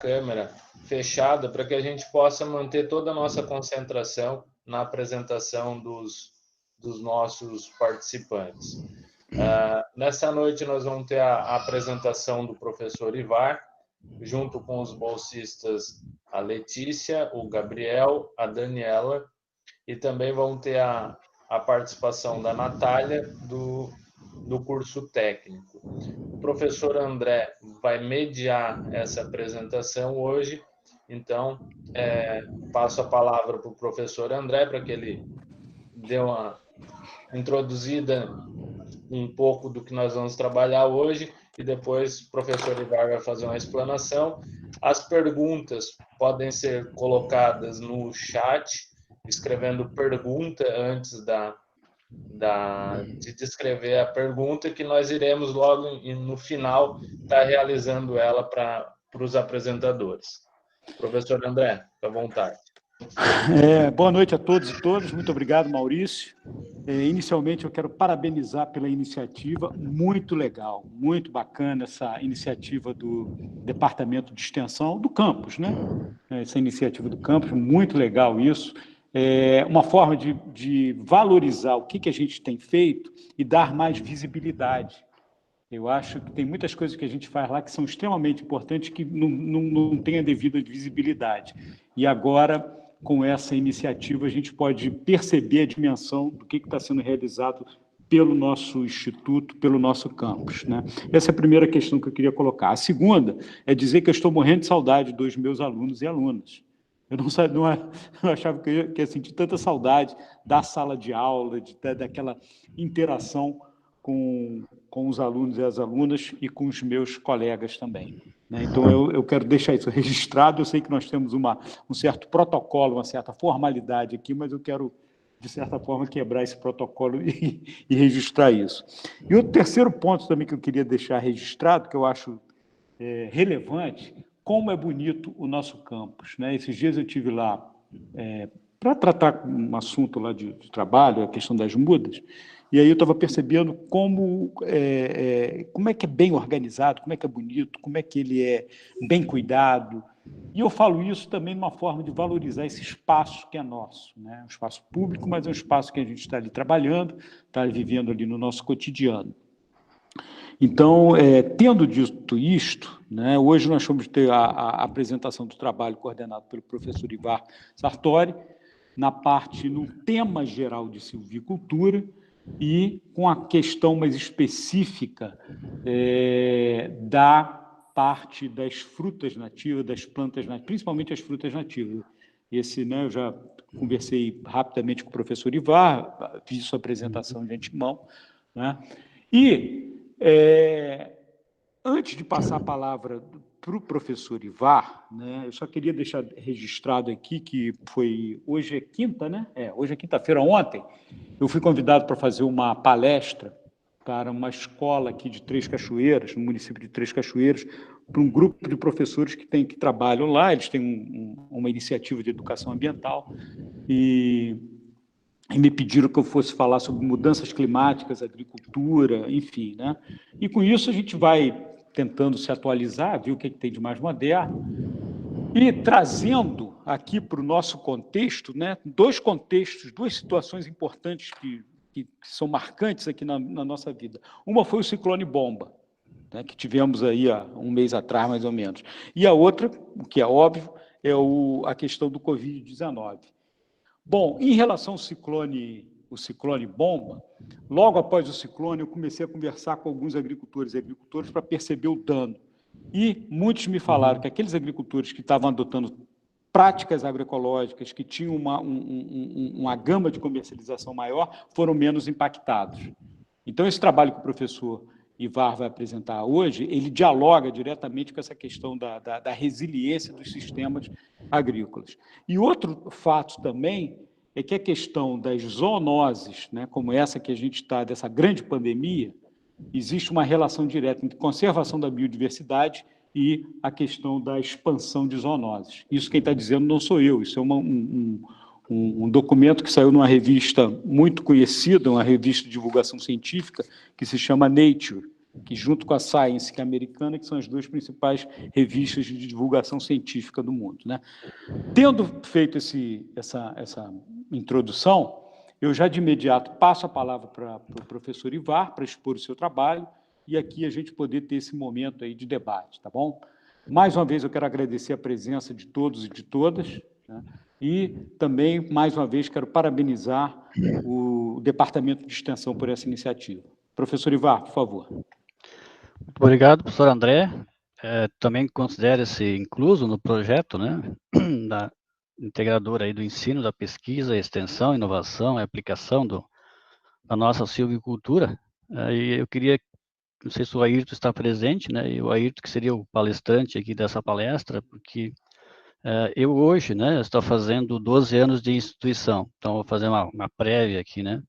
câmera fechada para que a gente possa manter toda a nossa concentração na apresentação dos nossos participantes. Nessa noite nós vamos ter a apresentação do professor Ivar, junto com os bolsistas a Letícia, o Gabriel, a Daniela, e também vamos ter a participação da Natália, do curso técnico. O professor André vai mediar essa apresentação hoje, então passo a palavra para o professor André para que ele dê uma introduzida um pouco do que nós vamos trabalhar hoje e depois o professor Ivar vai fazer uma explanação. As perguntas podem ser colocadas no chat, escrevendo pergunta antes de descrever a pergunta, que nós iremos logo no final estar realizando ela para os apresentadores. Professor André, fica à vontade. Boa noite a todos e todas. Muito obrigado, Maurício. Inicialmente, eu quero parabenizar pela iniciativa, muito legal, muito bacana essa iniciativa do Departamento de Extensão do campus, né? Essa iniciativa do campus, muito legal isso. Uma forma de valorizar o que a gente tem feito e dar mais visibilidade. Eu acho que tem muitas coisas que a gente faz lá que são extremamente importantes que não têm a devida visibilidade. E agora, com essa iniciativa, a gente pode perceber a dimensão do que está sendo realizado pelo nosso instituto, pelo nosso campus, né? Essa é a primeira questão que eu queria colocar. A segunda é dizer que eu estou morrendo de saudade dos meus alunos e alunas. Eu não achava que eu ia sentir tanta saudade da sala de aula, daquela interação com os alunos e as alunas e com os meus colegas também, né? Então, eu quero deixar isso registrado. Eu sei que nós temos um certo protocolo, uma certa formalidade aqui, mas eu quero, de certa forma, quebrar esse protocolo e registrar isso. E o terceiro ponto também que eu queria deixar registrado, que eu acho relevante, como é bonito o nosso campus, né? Esses dias eu estive lá para tratar um assunto lá de trabalho, a questão das mudas, e aí eu estava percebendo como é que é bem organizado, como é que é bonito, como é que ele é bem cuidado. E eu falo isso também numa forma de valorizar esse espaço que é nosso, né? Um espaço público, mas é um espaço que a gente está ali trabalhando, está vivendo ali no nosso cotidiano. Então, tendo dito isto, né, hoje nós vamos ter a apresentação do trabalho coordenado pelo professor Ivar Sartori, no tema geral de silvicultura, e com a questão mais específica da parte das frutas nativas, das plantas nativas, principalmente as frutas nativas. Né, eu já conversei rapidamente com o professor Ivar, fiz sua apresentação de antemão, né? E, antes de passar a palavra para o professor Ivar, né, eu só queria deixar registrado aqui que hoje é quinta, né? Hoje é quinta-feira. Ontem eu fui convidado para fazer uma palestra para uma escola aqui de Três Cachoeiras, no município de Três Cachoeiras, para um grupo de professores que trabalham lá. Eles têm uma iniciativa de educação ambiental e me pediram que eu fosse falar sobre mudanças climáticas, agricultura, enfim, né? E com isso a gente vai tentando se atualizar, ver o que tem de mais moderno, e trazendo aqui para o nosso contexto, né, dois situações importantes que são marcantes aqui na nossa vida. Uma foi o ciclone Bomba, né, que tivemos aí há um mês atrás, mais ou menos. E a outra, o que é óbvio, é a questão do Covid-19. Bom, em relação ao ciclone Bomba, logo após o ciclone, eu comecei a conversar com alguns agricultores e agricultoras para perceber o dano. E muitos me falaram que aqueles agricultores que estavam adotando práticas agroecológicas, que tinham uma gama de comercialização maior, foram menos impactados. Então, esse trabalho que o professor Ivar vai apresentar hoje, ele dialoga diretamente com essa questão da resiliência dos sistemas agrícolas. E outro fato também é que a questão das zoonoses, né, como essa que a gente está, dessa grande pandemia, existe uma relação direta entre conservação da biodiversidade e a questão da expansão de zoonoses. Isso quem está dizendo não sou eu, isso é um documento que saiu numa revista muito conhecida, uma revista de divulgação científica, que se chama Nature, que junto com a Science, que é americana, que são as duas principais revistas de divulgação científica do mundo, né? Tendo feito essa introdução, eu já de imediato passo a palavra para o professor Ivar para expor o seu trabalho e aqui a gente poder ter esse momento aí de debate, tá bom? Mais uma vez eu quero agradecer a presença de todos e de todas, né? E também, mais uma vez, quero parabenizar o Departamento de Extensão por essa iniciativa. Professor Ivar, por favor. Muito obrigado, professor André. Também considera-se incluso no projeto, né, da integradora aí do ensino, da pesquisa, extensão, inovação e aplicação da nossa silvicultura. E eu queria, não sei se o Ayrton está presente, né, e o Ayrton que seria o palestrante aqui dessa palestra, porque eu hoje, né, estou fazendo 12 anos de instituição, então vou fazer uma prévia aqui, né.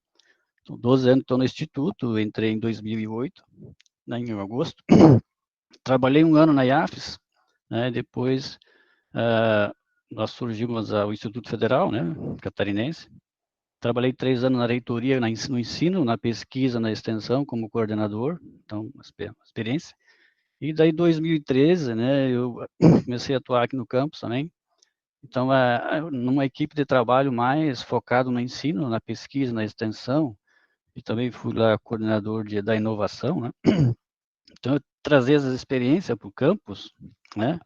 Então, 12 anos estou no Instituto, entrei em 2008, né, em agosto. Trabalhei um ano na IAFES, né, depois nós surgimos o Instituto Federal, né, catarinense. Trabalhei 3 anos na reitoria, no ensino, na pesquisa, na extensão, como coordenador, então, uma experiência. E daí, em 2013, né, eu comecei a atuar aqui no campus também. Então, numa equipe de trabalho mais focado no ensino, na pesquisa, na extensão, e também fui lá coordenador da inovação, né. Então, eu trazer essas experiências para o campus, né,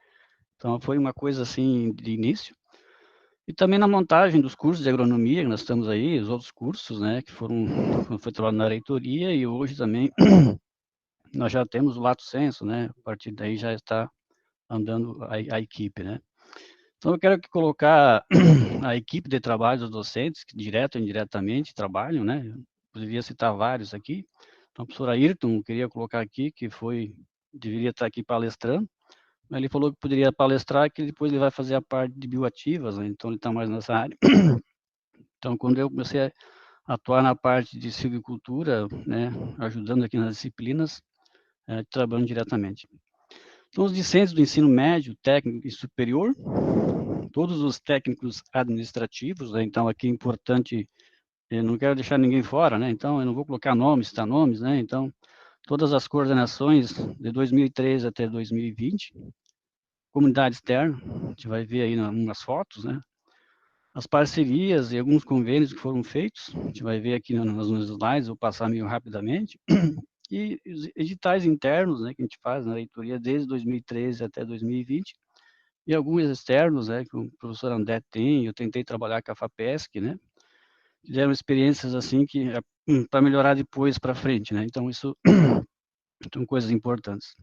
então foi uma coisa assim de início. E também na montagem dos cursos de agronomia, que nós estamos aí, os outros cursos, né, que foi trabalhado na reitoria, e hoje também nós já temos o lato sensu, né, a partir daí já está andando a equipe, né. Então eu quero aqui colocar a equipe de trabalho dos docentes, que direto ou indiretamente trabalham, né, eu poderia citar vários aqui. Então o professor Ayrton, queria colocar aqui, que deveria estar aqui palestrando. Ele falou que poderia palestrar, que depois ele vai fazer a parte de bioativas, né? Então ele está mais nessa área. Então, quando eu comecei a atuar na parte de silvicultura, né, ajudando aqui nas disciplinas, trabalhando diretamente. Então, os discentes do ensino médio, técnico e superior, todos os técnicos administrativos, né? Então aqui é importante, eu não quero deixar ninguém fora, né? Então eu não vou colocar nomes, citar nomes, né? Então, todas as coordenações de 2013 até 2020, comunidade externa, a gente vai ver aí umas fotos, né? As parcerias e alguns convênios que foram feitos, a gente vai ver aqui nos slides, vou passar meio rapidamente, e os editais internos, né, que a gente faz na reitoria desde 2013 até 2020, e alguns externos, né, que o professor André tem, eu tentei trabalhar com a FAPESC, né, fizeram experiências assim que para melhorar depois para frente, né, então isso são coisas importantes.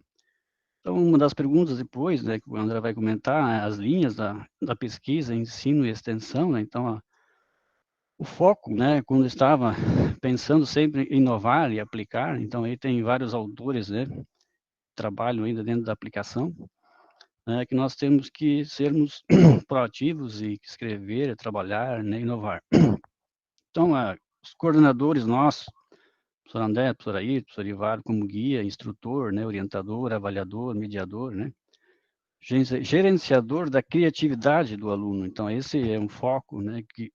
Então, uma das perguntas depois, né, que o André vai comentar, as linhas da pesquisa, ensino e extensão, né, então, o foco, né, quando estava pensando sempre em inovar e aplicar, então aí tem vários autores, né, que trabalham ainda dentro da aplicação, né, que nós temos que sermos proativos e escrever, trabalhar, né, inovar. Então, os coordenadores nossos, professor André, professor Ayrton, professor Ivar, como guia, instrutor, né, orientador, avaliador, mediador, né, gerenciador da criatividade do aluno. Então, esse é um foco, né, que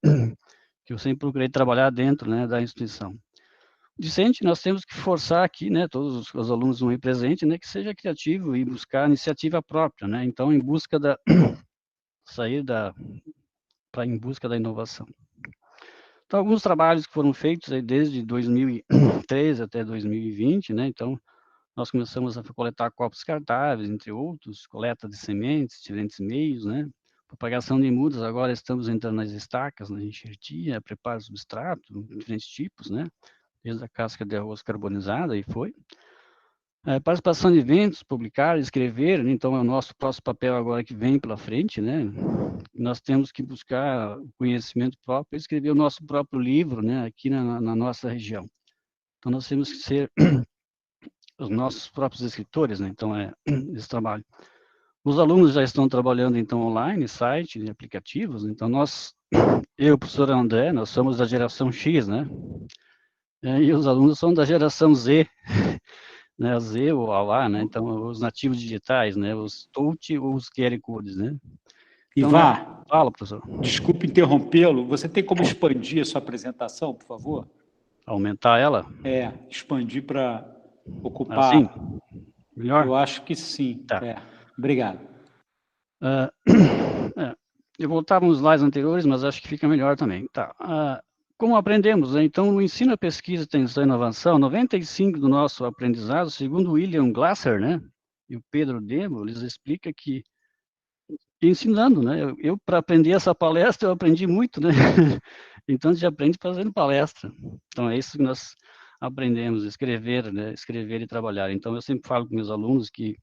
eu sempre procurei trabalhar dentro, né, da instituição. Discente, nós temos que forçar aqui, né, todos os alunos vão aí presentes, né, que seja criativo e buscar iniciativa própria, né, então, em busca em busca da inovação. Então, alguns trabalhos que foram feitos aí desde 2013 até 2020, né, então, nós começamos a coletar copos descartáveis, entre outros, coleta de sementes, diferentes meios, né, propagação de mudas, agora estamos entrando nas estacas, na enxertia, preparo substrato, diferentes tipos, né, desde a casca de arroz carbonizada e foi. Participação de eventos, publicar, escrever, né? Então é o nosso próximo papel agora que vem pela frente, né? Nós temos que buscar o conhecimento próprio e escrever o nosso próprio livro, né? Aqui na nossa região. Então nós temos que ser os nossos próprios escritores, né? Então esse trabalho. Os alunos já estão trabalhando então online, site, aplicativos. Então eu, o professor André, nós somos da geração X, né? E os alunos são da geração Z. Né, a Z ou a A, né, então os nativos digitais, né, os touch ou os QR codes, né. Então, Ivar, fala, professor. Desculpe interrompê-lo, você tem como expandir a sua apresentação, por favor? Aumentar ela? Expandir para ocupar... Assim? Melhor? Eu acho que sim. Tá. Obrigado. Eu voltava nos slides anteriores, mas acho que fica melhor também. Tá. Como aprendemos, né? Então, no ensino, a pesquisa, extensão e inovação, 95% do nosso aprendizado, segundo William Glasser, né, e o Pedro Demo, eles explicam que ensinando, né? Eu para aprender essa palestra, eu aprendi muito, né? Então, a gente aprende fazendo palestra. Então, é isso que nós aprendemos, escrever, né? Escrever e trabalhar. Então, eu sempre falo com meus alunos que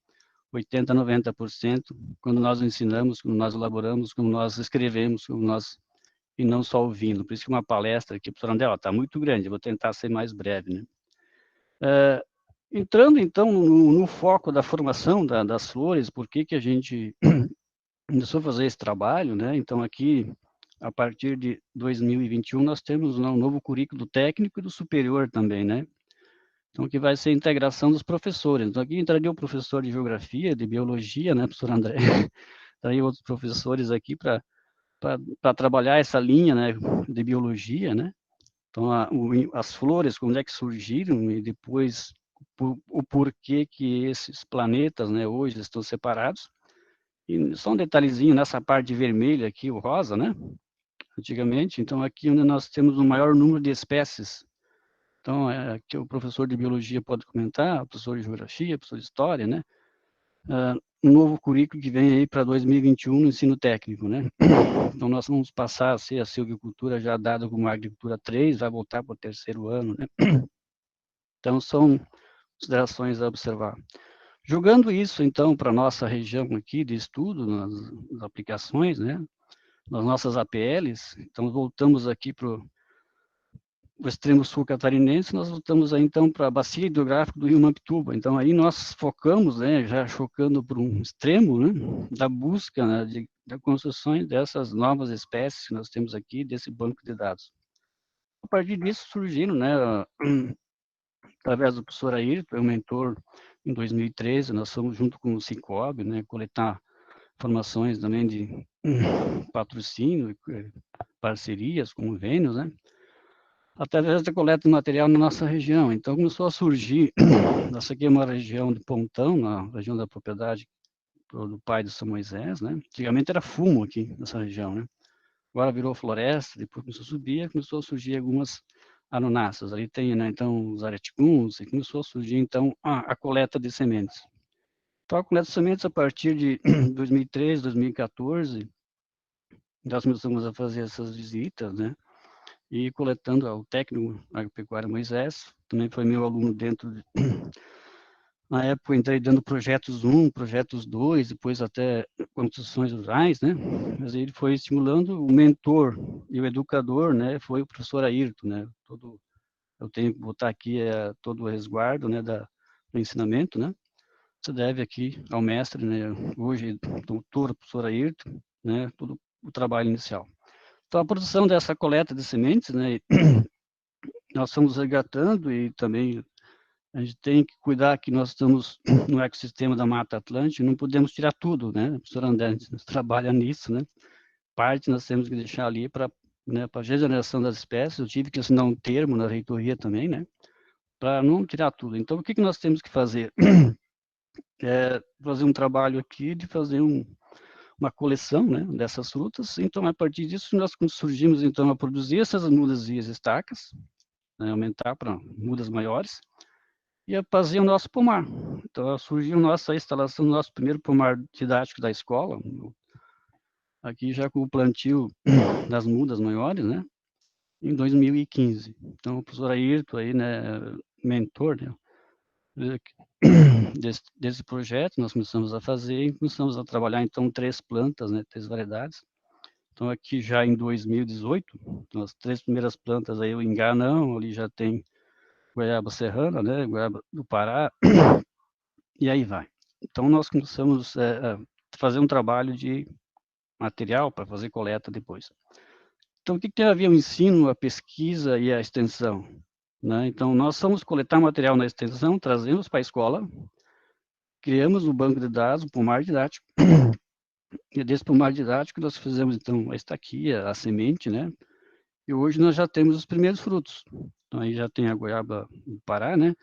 80%, 90%, quando nós ensinamos, quando nós elaboramos, quando nós escrevemos, e não só ouvindo. Por isso que uma palestra aqui, professor André, está muito grande, eu vou tentar ser mais breve, né? Entrando, então, no foco da formação das flores, por que a gente começou a fazer esse trabalho, né? Então, aqui, a partir de 2021, nós temos um novo currículo técnico e do superior também, né? Então, que vai ser a integração dos professores. Então, aqui entraria o professor de geografia, de biologia, né, professor André? Entraria outros professores aqui para trabalhar essa linha, né, de biologia, né? Então, as flores, como é que surgiram e depois o porquê que esses planetas, né, hoje estão separados. E só um detalhezinho nessa parte vermelha aqui, o rosa, né? Antigamente, então aqui onde nós temos o maior número de espécies. Então, aqui o professor de biologia pode comentar, o professor de geografia, o professor de história, né? Um novo currículo que vem aí para 2021 no ensino técnico, né? Então, nós vamos passar a ser a silvicultura já dada como agricultura 3, vai voltar para o 3º ano, né? Então, são considerações a observar. Jogando isso, então, para a nossa região aqui de estudo, nas aplicações, né? Nas nossas APLs, então voltamos aqui para o extremo sul catarinense, nós voltamos aí, então, para a bacia hidrográfica do Rio Mampituba. Então, aí nós focamos, né, já chocando para um extremo, né, da busca, né, da construção dessas novas espécies que nós temos aqui, desse banco de dados. A partir disso surgiram, né, através do professor Ayrton, o mentor, em 2013, nós fomos junto com o Cicobi, né, coletar informações também de patrocínio, parcerias, convênios, né, através da coleta de material na nossa região. Então, começou a surgir, essa aqui é uma região de Pontão, na região da propriedade do pai do São Moisés, né, antigamente era fumo aqui nessa região, né, agora virou floresta, depois começou a subir, começou a surgir algumas aronáceas, ali tem, né, então, os areticuns, e começou a surgir, então, a coleta de sementes. Então, a coleta de sementes, a partir de 2013, 2014, nós começamos a fazer essas visitas, né, e coletando o técnico agropecuário Moisés, também foi meu aluno dentro de... Na época, entrei dando projetos 1, projetos 2, depois até construções rurais, né, mas ele foi estimulando o mentor e o educador, né, foi o professor Ayrton, né, eu tenho que botar aqui todo o resguardo, né, do ensinamento, né, se deve aqui ao mestre, né, hoje doutor, professor Ayrton, né, todo o trabalho inicial. Então, a produção dessa coleta de sementes, né, nós estamos resgatando e também a gente tem que cuidar que nós estamos no ecossistema da Mata Atlântica, não podemos tirar tudo, né, professor André, a gente trabalha nisso, né, parte nós temos que deixar ali para, né, para a regeneração das espécies. Eu tive que assinar um termo na reitoria também, né, para não tirar tudo. Então, o que nós temos que fazer? Fazer um trabalho aqui de fazer uma coleção, né, dessas frutas. Então, a partir disso, nós surgimos, então, a produzir essas mudas e as estacas, né, aumentar para mudas maiores, e a fazer o nosso pomar. Então, surgiu nossa instalação, nosso primeiro pomar didático da escola, aqui já com o plantio das mudas maiores, né, em 2015. Então, o professor Ayrton aí, né, mentor, né, desse projeto, nós começamos a fazer e começamos a trabalhar, então, 3 plantas, né, 3 variedades. Então, aqui já em 2018, então, as 3 primeiras plantas aí, o enganão, ali já tem goiaba serrana, né, goiaba do Pará, e aí vai. Então, nós começamos a fazer um trabalho de material para fazer coleta depois. Então, o que tem a ver o ensino, a pesquisa e a extensão? Né? Então, nós vamos coletar material na extensão, trazemos para a escola, criamos o banco de dados, o pomar didático, e desse pomar didático nós fizemos, então, a estaquia, a semente, né? E hoje nós já temos os primeiros frutos. Então, aí já tem a goiaba do Pará, né?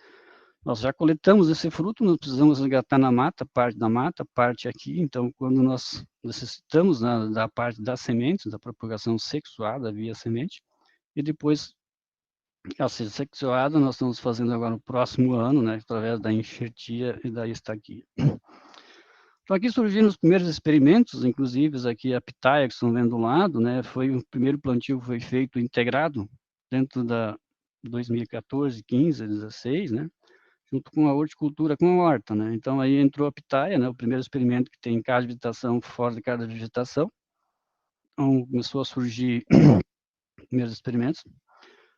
Nós já coletamos esse fruto, nós precisamos resgatar na mata, parte da mata, parte aqui. Então, quando nós necessitamos da parte das sementes, da propagação sexuada via semente, e depois, a ser sexuada, nós estamos fazendo agora no próximo ano, né, através da enxertia e da estaquia. Então, aqui surgiram os primeiros experimentos, inclusive aqui a pitaia, que estão vendo do lado, né, foi o primeiro plantio que foi feito integrado dentro da 2014, 15, 16, né, junto com a horticultura, com a horta, né, então aí entrou a pitaia, né, o primeiro experimento que tem casa de vegetação fora de casa de vegetação, então começou a surgir primeiros experimentos.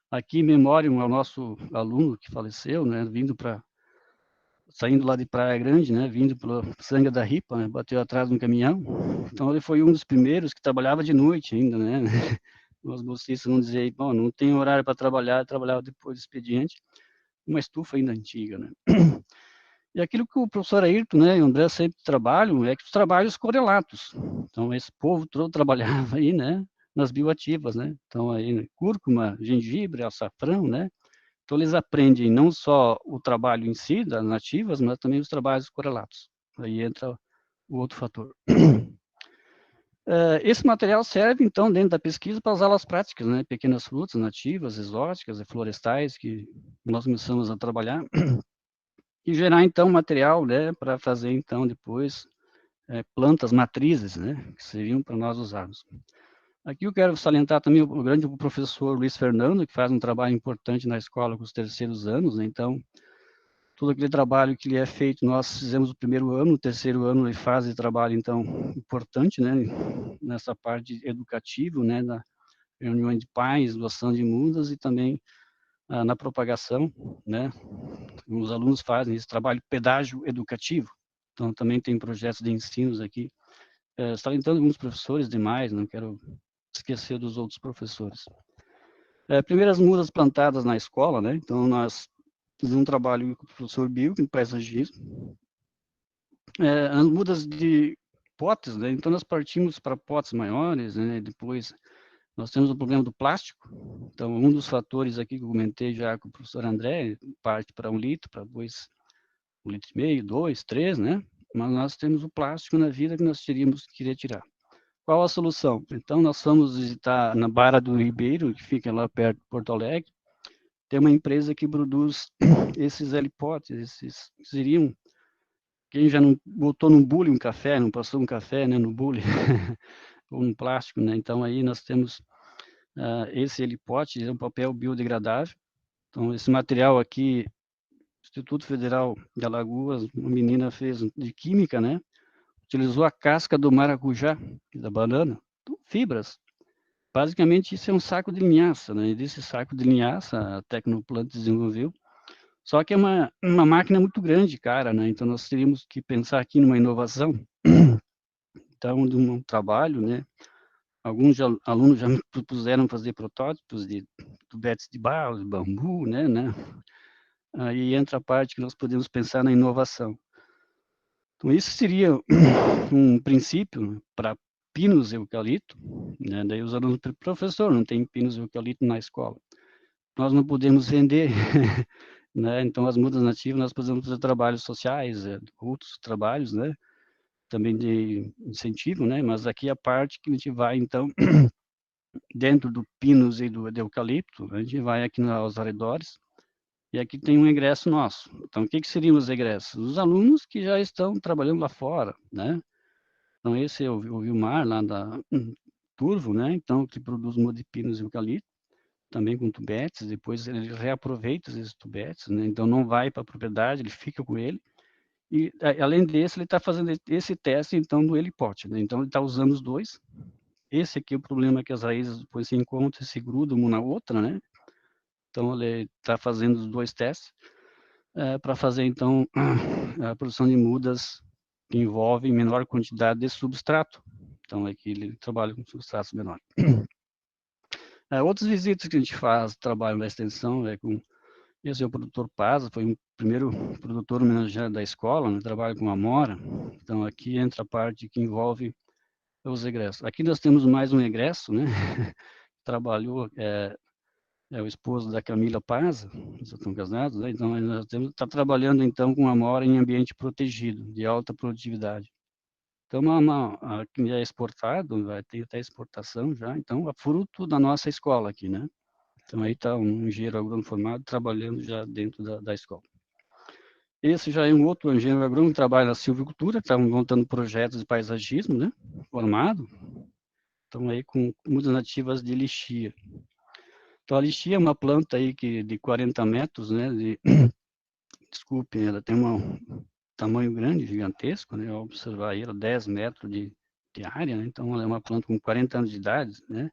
Aqui, em memória, ao nosso aluno que faleceu, né, saindo lá de Praia Grande, né, vindo pela Sanga da Ripa, né, bateu atrás de um caminhão. Então, ele foi um dos primeiros que trabalhava de noite ainda, né? Os bolsistas não diziam, bom, não tem horário para trabalhar, trabalhava depois do expediente, uma estufa ainda antiga, né? E aquilo que o professor Ayrton, né, e o André sempre trabalham, é que os trabalhos correlatos. Então, esse povo todo trabalhava aí, né, nas bioativas, né? Então, aí, né, cúrcuma, gengibre, açafrão, né? Então, eles aprendem não só o trabalho em si, das nativas, mas também os trabalhos correlatos. Aí entra o outro fator. Esse material serve, então, dentro da pesquisa, para as aulas práticas, né? Pequenas frutas nativas, exóticas e florestais, que nós começamos a trabalhar, e gerar, então, material, né, para fazer, então, depois, plantas matrizes, né, que seriam para nós usarmos. Aqui eu quero salientar também o grande professor Luiz Fernando, que faz um trabalho importante na escola com os terceiros anos, né? Então, todo aquele trabalho que lhe é feito, nós fizemos o primeiro ano, o terceiro ano ele faz esse trabalho, então, importante, né, nessa parte educativa, né, na reunião de pais, doação de mudas e também na propagação, né, os alunos fazem esse trabalho pedágio educativo, então também tem projetos de ensinos aqui, salientando alguns professores demais, não quero esquecer dos outros professores. Primeiras mudas plantadas na escola, né, então nós fizemos um trabalho com o professor Bill, que paisagismo, as mudas de potes, né, então nós partimos para potes maiores, né, depois nós temos o problema do plástico, então um dos fatores aqui que eu comentei já com o professor André, parte para 1 litro, para 2, 1,5 litro, 2, 3, né, mas nós temos o plástico na vida que nós teríamos que querer tirar. Qual a solução? Então, nós fomos visitar na Barra do Ribeiro, que fica lá perto de Porto Alegre, tem uma empresa que produz esses helipotes, esses seriam, quem já não botou no bule um café, não passou um café, né, no bule, ou no plástico, né, então aí nós temos esse helipote, é um papel biodegradável, então esse material aqui, Instituto Federal de Alagoas, uma menina fez de química, né, utilizou a casca do maracujá, da banana, então, fibras. Basicamente, isso é um saco de linhaça, né? E desse saco de linhaça, a Tecnoplant desenvolveu. Só que é uma máquina muito grande, cara, né? Então, nós teríamos que pensar aqui numa inovação. Então, de um trabalho, né? Alguns alunos já me propuseram fazer protótipos de tubetes de barro, de bambu, né? Aí entra a parte que nós podemos pensar na inovação. Então, isso seria um princípio para pinos e eucalipto, né? Daí os alunos, professor, não tem pinos e eucalipto na escola. Nós não podemos vender, né? Então, as mudas nativas, nós podemos fazer trabalhos sociais, outros trabalhos, né? Também de incentivo, né? Mas aqui a parte que a gente vai, então, dentro do pinos e do eucalipto, a gente vai aqui aos arredores, e aqui tem um egresso nosso. Então, o que seriam os egressos? Os alunos que já estão trabalhando lá fora, né? Então, esse é o Vilmar, lá da Turvo, né? Então, que produz muda de pinos e eucalipto, também com tubetes, depois ele reaproveita esses tubetes, né? Então, não vai para a propriedade, ele fica com ele, e, além desse, ele está fazendo esse teste, então, do helipote, né? Então, ele está usando os dois. Esse aqui é o problema, que as raízes depois se encontram e se grudam uma na outra, né? Então, ele está fazendo os dois testes para fazer, então, a produção de mudas que envolvem menor quantidade de substrato. Então, aqui ele trabalha com substratos menores. Outras visitas que a gente faz, trabalho na extensão, esse é o produtor Paz, foi o primeiro produtor homenageado da escola, né, trabalha com amora. Então, aqui entra a parte que envolve os egressos. Aqui nós temos mais um egresso, né, trabalhou é o esposo da Camila Paz, eles estão casados, né? Então nós está trabalhando então com amora em ambiente protegido, de alta produtividade. Então, que é exportado, vai ter até exportação já, então é fruto da nossa escola aqui, né? Então aí está um engenheiro agrônomo formado trabalhando já dentro da escola. Esse já é um outro engenheiro agrônomo que trabalha na silvicultura, está montando projetos de paisagismo, né? Formado. Então aí com mudas nativas de lixia. Então a lixia é uma planta aí de 40 metros, né? Desculpe, ela tem um tamanho grande, gigantesco, né? Ao observar aí, ela 10 metros de área, né? Então ela é uma planta com 40 anos de idade, né?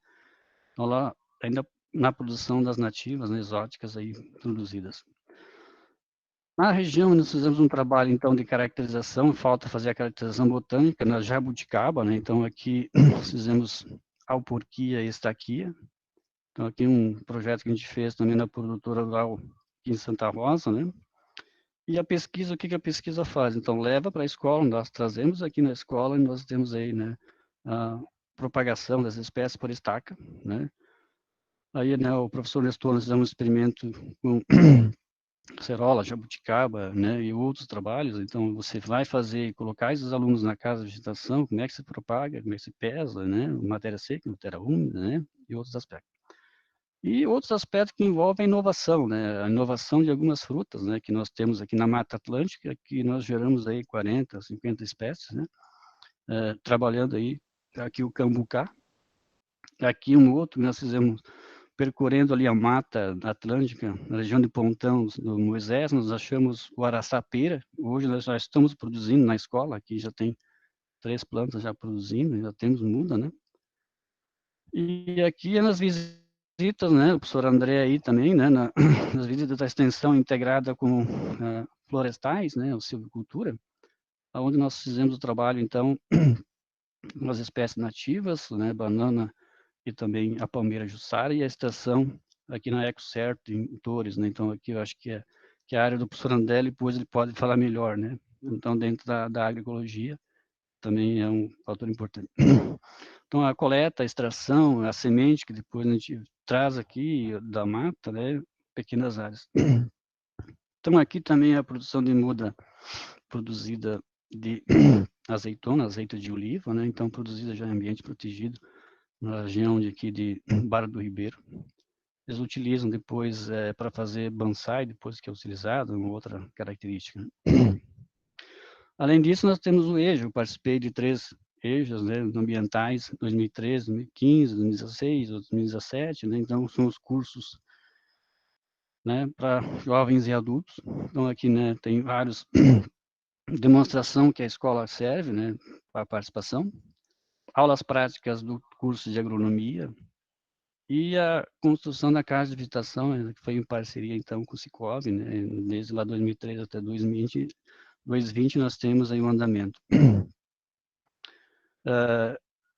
Então ela ainda na produção das nativas, né, exóticas aí produzidas. Na região, nós fizemos um trabalho, então, de caracterização, falta fazer a caracterização botânica na jabuticaba, né? Então, aqui fizemos alporquia e estaquia. Então, aqui um projeto que a gente fez também na produtora rural aqui em Santa Rosa, né? E a pesquisa, o que a pesquisa faz? Então, leva para a escola, nós trazemos aqui na escola e nós temos aí, né, a propagação das espécies por estaca, né? Aí, né, o professor Nestor, nós fizemos um experimento com cerola, jabuticaba, né, e outros trabalhos. Então, você vai fazer e colocar esses alunos na casa de vegetação, como é que se propaga, como é que se pesa, né, matéria seca, matéria úmida, né, e outros aspectos. E outros aspectos que envolvem a inovação, né, a inovação de algumas frutas, né, que nós temos aqui na Mata Atlântica, que nós geramos aí 40, 50 espécies, né, trabalhando aí, aqui o cambucá, aqui um outro que nós fizemos percorrendo ali a Mata Atlântica, na região de Pontão do Moisés, nós achamos o araçapeira. Hoje nós já estamos produzindo na escola, aqui já tem 3 plantas já produzindo, já temos muda, né? E aqui nas visitas, né, o professor André aí também, né, nas visitas da extensão integrada com florestais, né, o silvicultura, onde nós fizemos o trabalho, então, com as espécies nativas, né, banana e também a palmeira jussara e a extensão aqui na EcoCerto, em Torres, né? Então, aqui eu acho que a área do professor André, depois ele pode falar melhor, né? Então, dentro da agroecologia, também é um fator importante. Então, a coleta, a extração, a semente, que depois a gente traz aqui da mata, né? Pequenas áreas. Então, aqui também a produção de muda produzida de azeitona, azeite de oliva, né? Então, produzida já em ambiente protegido, na região de Barra do Ribeiro. Eles utilizam depois para fazer bonsai, depois que é utilizado, uma outra característica. Além disso, nós temos o EJA, eu participei de 3 EJAs, né, ambientais, 2013, 2015, 2016, 2017, né, então são os cursos, né, para jovens e adultos. Então aqui, né, tem vários demonstração que a escola serve, né, para participação, aulas práticas do curso de agronomia, e a construção da casa de visitação, que foi em parceria, então, com o Sicov, né? Desde lá 2013 até 2020, nós temos aí um andamento.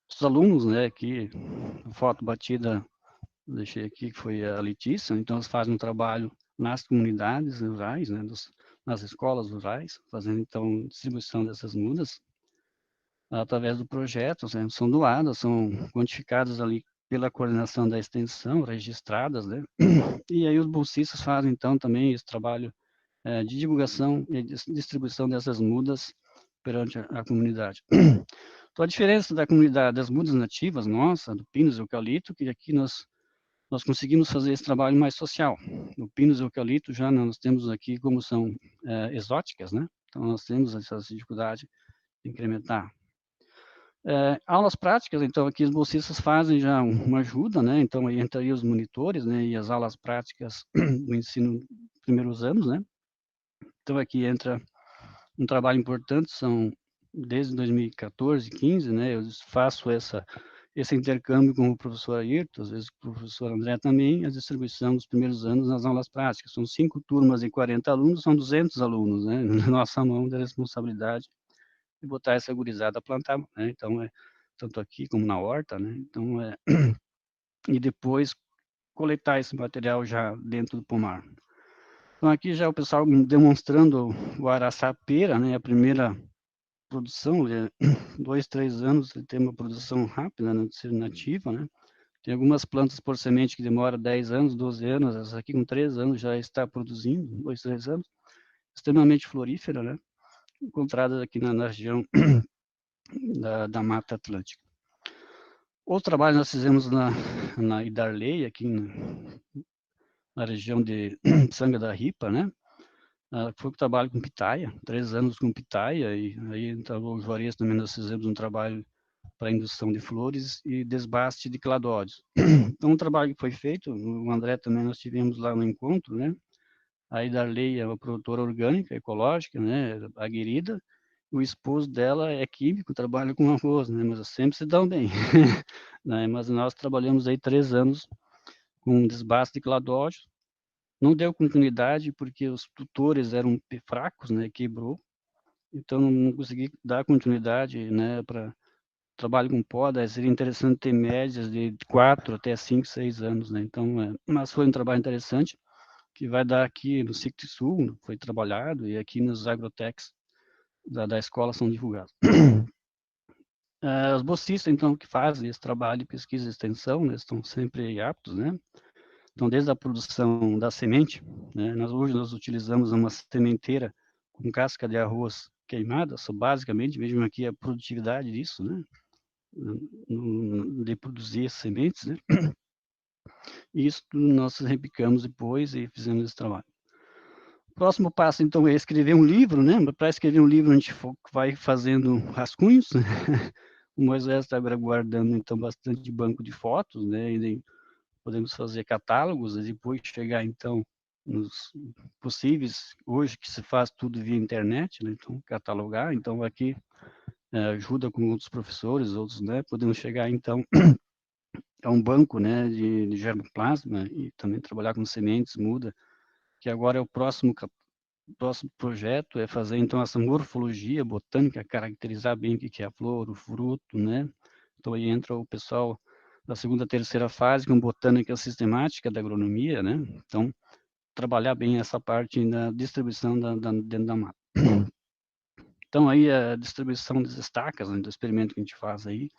Os alunos, né, aqui, foto batida, deixei aqui, que foi a Letícia, então eles fazem um trabalho nas comunidades rurais, né, nas escolas rurais, fazendo, então, distribuição dessas mudas, através do projeto, né, são doadas, são quantificadas ali pela coordenação da extensão, registradas, né? E aí os bolsistas fazem, então, também esse trabalho de divulgação e distribuição dessas mudas perante a comunidade. Então, a diferença da comunidade, das mudas nativas, nossa, do pinus e eucalipto, que aqui nós conseguimos fazer esse trabalho mais social. O pinus e eucalipto já nós temos aqui como são exóticas, né? Então, nós temos essa dificuldade de incrementar. Aulas práticas, então aqui os bolsistas fazem já uma ajuda, né? Então aí entraria os monitores, né? E as aulas práticas do ensino primeiros anos, né? Então aqui entra um trabalho importante, são desde 2014, 15, né? Eu faço esse intercâmbio com o professor Ayrton, às vezes com o professor André também, a distribuição dos primeiros anos nas aulas práticas. São 5 turmas de 40 alunos, são 200 alunos, né? Na nossa mão da responsabilidade e botar essa gurizada a plantar, né? Então, tanto aqui como na horta, né? Então, e depois coletar esse material já dentro do pomar. Então, aqui já o pessoal demonstrando o araçapeira, né? A primeira produção, 2, 3 anos, ele tem uma produção rápida, né? De ser nativa, né? Tem algumas plantas por semente que demoram 10 anos, 12 anos, essa aqui com 3 anos já está produzindo, 2, 3 anos, extremamente florífera, né? Encontradas aqui na região da Mata Atlântica. Outro trabalho nós fizemos na Idarley, aqui na região de Sanga da Ripa, né? Foi um trabalho com pitaia, 3 anos com pitaia, e aí então, o Juarez também nós fizemos um trabalho para indução de flores e desbaste de cladódios. Então, um trabalho que foi feito, o André também nós tivemos lá no encontro, né? A Idarley é uma produtora orgânica, ecológica, né? Aguerrida. O esposo dela é químico, trabalha com arroz, né? Mas sempre se dão bem. Né? Mas nós trabalhamos aí 3 anos com desbaste de cladódios. Não deu continuidade porque os tutores eram fracos, né? Quebrou. Então, não consegui dar continuidade, né? Para trabalho com poda, seria interessante ter médias de 4 até 5, 6 anos, né? Então, mas foi um trabalho interessante, que vai dar aqui no Ciclo Sul, foi trabalhado, e aqui nos agrotechs da escola são divulgados. Os bolsistas, então, que fazem esse trabalho de pesquisa e extensão, né, estão sempre aptos, né? Então, desde a produção da semente, né, hoje nós utilizamos uma sementeira com casca de arroz queimada, só basicamente, vejam aqui a produtividade disso, né? De produzir sementes, né? E isso nós replicamos depois e fizemos esse trabalho. O próximo passo, então, é escrever um livro, né? Para escrever um livro, a gente vai fazendo rascunhos, né? O Moisés está guardando, então, bastante banco de fotos, né? E podemos fazer catálogos, e depois chegar, então, nos possíveis, hoje que se faz tudo via internet, né? Então, catalogar, então, aqui ajuda com outros professores, outros, né? Podemos chegar, então, a um banco, né, de germoplasma e também trabalhar com sementes, muda, que agora é o próximo projeto, é fazer, então, essa morfologia botânica, caracterizar bem o que é a flor, o fruto, né? Então, aí entra o pessoal da segunda, terceira fase, com botânica sistemática da agronomia, né? Então, trabalhar bem essa parte da distribuição dentro da mata. Então, aí a distribuição das estacas, né, do experimento que a gente faz aí.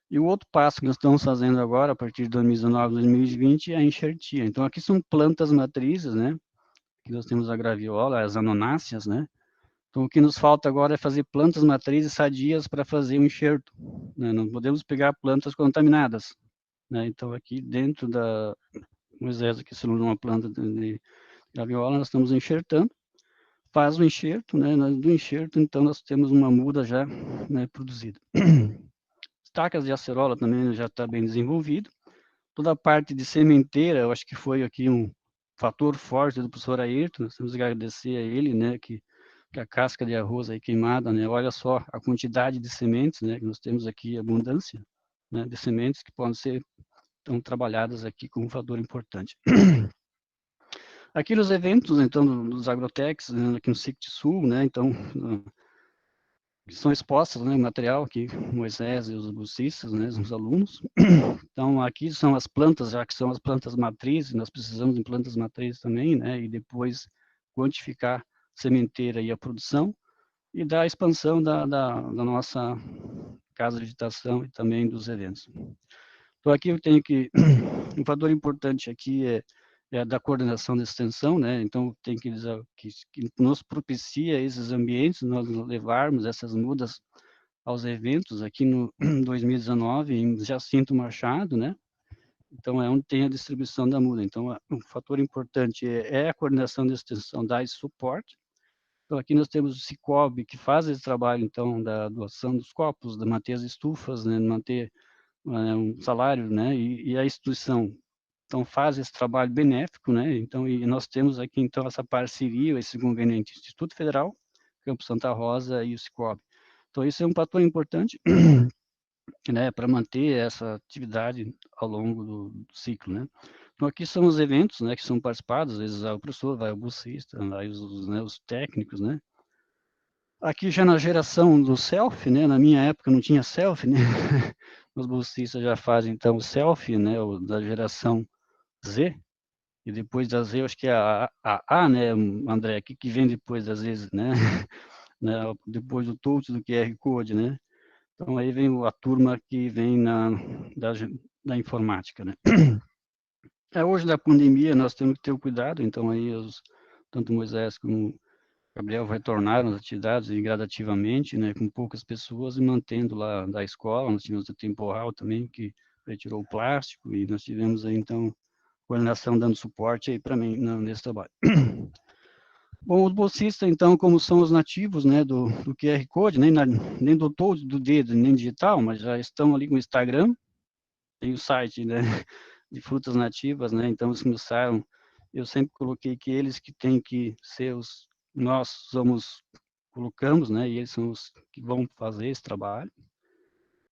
E o outro passo que nós estamos fazendo agora, a partir de 2019, 2020, é a enxertia. Então, aqui são plantas matrizes, né? Aqui nós temos a graviola, as anonáceas, né? Então, o que nos falta agora é fazer plantas matrizes sadias para fazer o enxerto, né? Não podemos pegar plantas contaminadas, né? Então, aqui dentro da Moisés, aqui sendo uma planta de graviola, nós estamos enxertando, faz o enxerto, né? Do enxerto, então, nós temos uma muda já, né, produzida. Estacas de acerola também já está bem desenvolvido. Toda a parte de sementeira, eu acho que foi aqui um fator forte do professor Ayrton, nós temos que agradecer a ele, né, que a casca de arroz aí queimada, né, olha só a quantidade de sementes, né, que nós temos aqui, abundância, né, de sementes que podem ser então, trabalhadas aqui como um fator importante. Aqui nos eventos, então, dos agrotechs, né, aqui no SICT Sul, né, então, são expostas, né, material aqui, Moisés e os bolsistas, né, os alunos. Então, aqui são as plantas, já que são as plantas matrizes, nós precisamos de plantas matrizes também, né, e depois quantificar a sementeira e a produção, e da expansão da nossa casa de agitação e também dos eventos. Então, aqui eu tenho que, um fator importante aqui é a da coordenação da extensão, né? Então, tem que dizer que nos propicia esses ambientes, nós levarmos essas mudas aos eventos, aqui no 2019, em Jacinto Machado, né? Então, é onde tem a distribuição da muda. Então, um fator importante é a coordenação da extensão, dar esse suporte. Então, aqui nós temos o Cicobi, que faz esse trabalho, então, da doação dos copos, de manter as estufas, né? Manter um salário, né? E a instituição então faz esse trabalho benéfico, né? Então e nós temos aqui então essa parceria, esse convênio entre o Instituto Federal, Campo Santa Rosa e o Cicobi. Então isso é um fator importante, né, para manter essa atividade ao longo do ciclo, né? Então aqui são os eventos, né, que são participados, às vezes vai o professor, vai o bolsista, vai os técnicos, né? Aqui já na geração do selfie, né? Na minha época não tinha selfie, né? Os bolsistas já fazem então o selfie, né? O da geração Z, e depois da Z, eu acho que é a né, André, que vem depois das vezes, né? Né? Depois do touch do QR Code, né? Então, aí vem a turma que vem da informática, né? Hoje, na pandemia, nós temos que ter o cuidado, então, aí, tanto Moisés como o Gabriel retornaram às atividades gradativamente, né, com poucas pessoas, e mantendo lá da escola. Nós tivemos o temporal também, que retirou o plástico, e nós tivemos aí, então, coordenação dando suporte aí para mim nesse trabalho. Bom, os bolsistas, então, como são os nativos, né, do QR Code, nem do todo do dedo, nem digital, mas já estão ali com o Instagram, tem o site, né, de frutas nativas, né, então eles começaram, eu sempre coloquei que eles que têm que ser nós colocamos, né, e eles são os que vão fazer esse trabalho.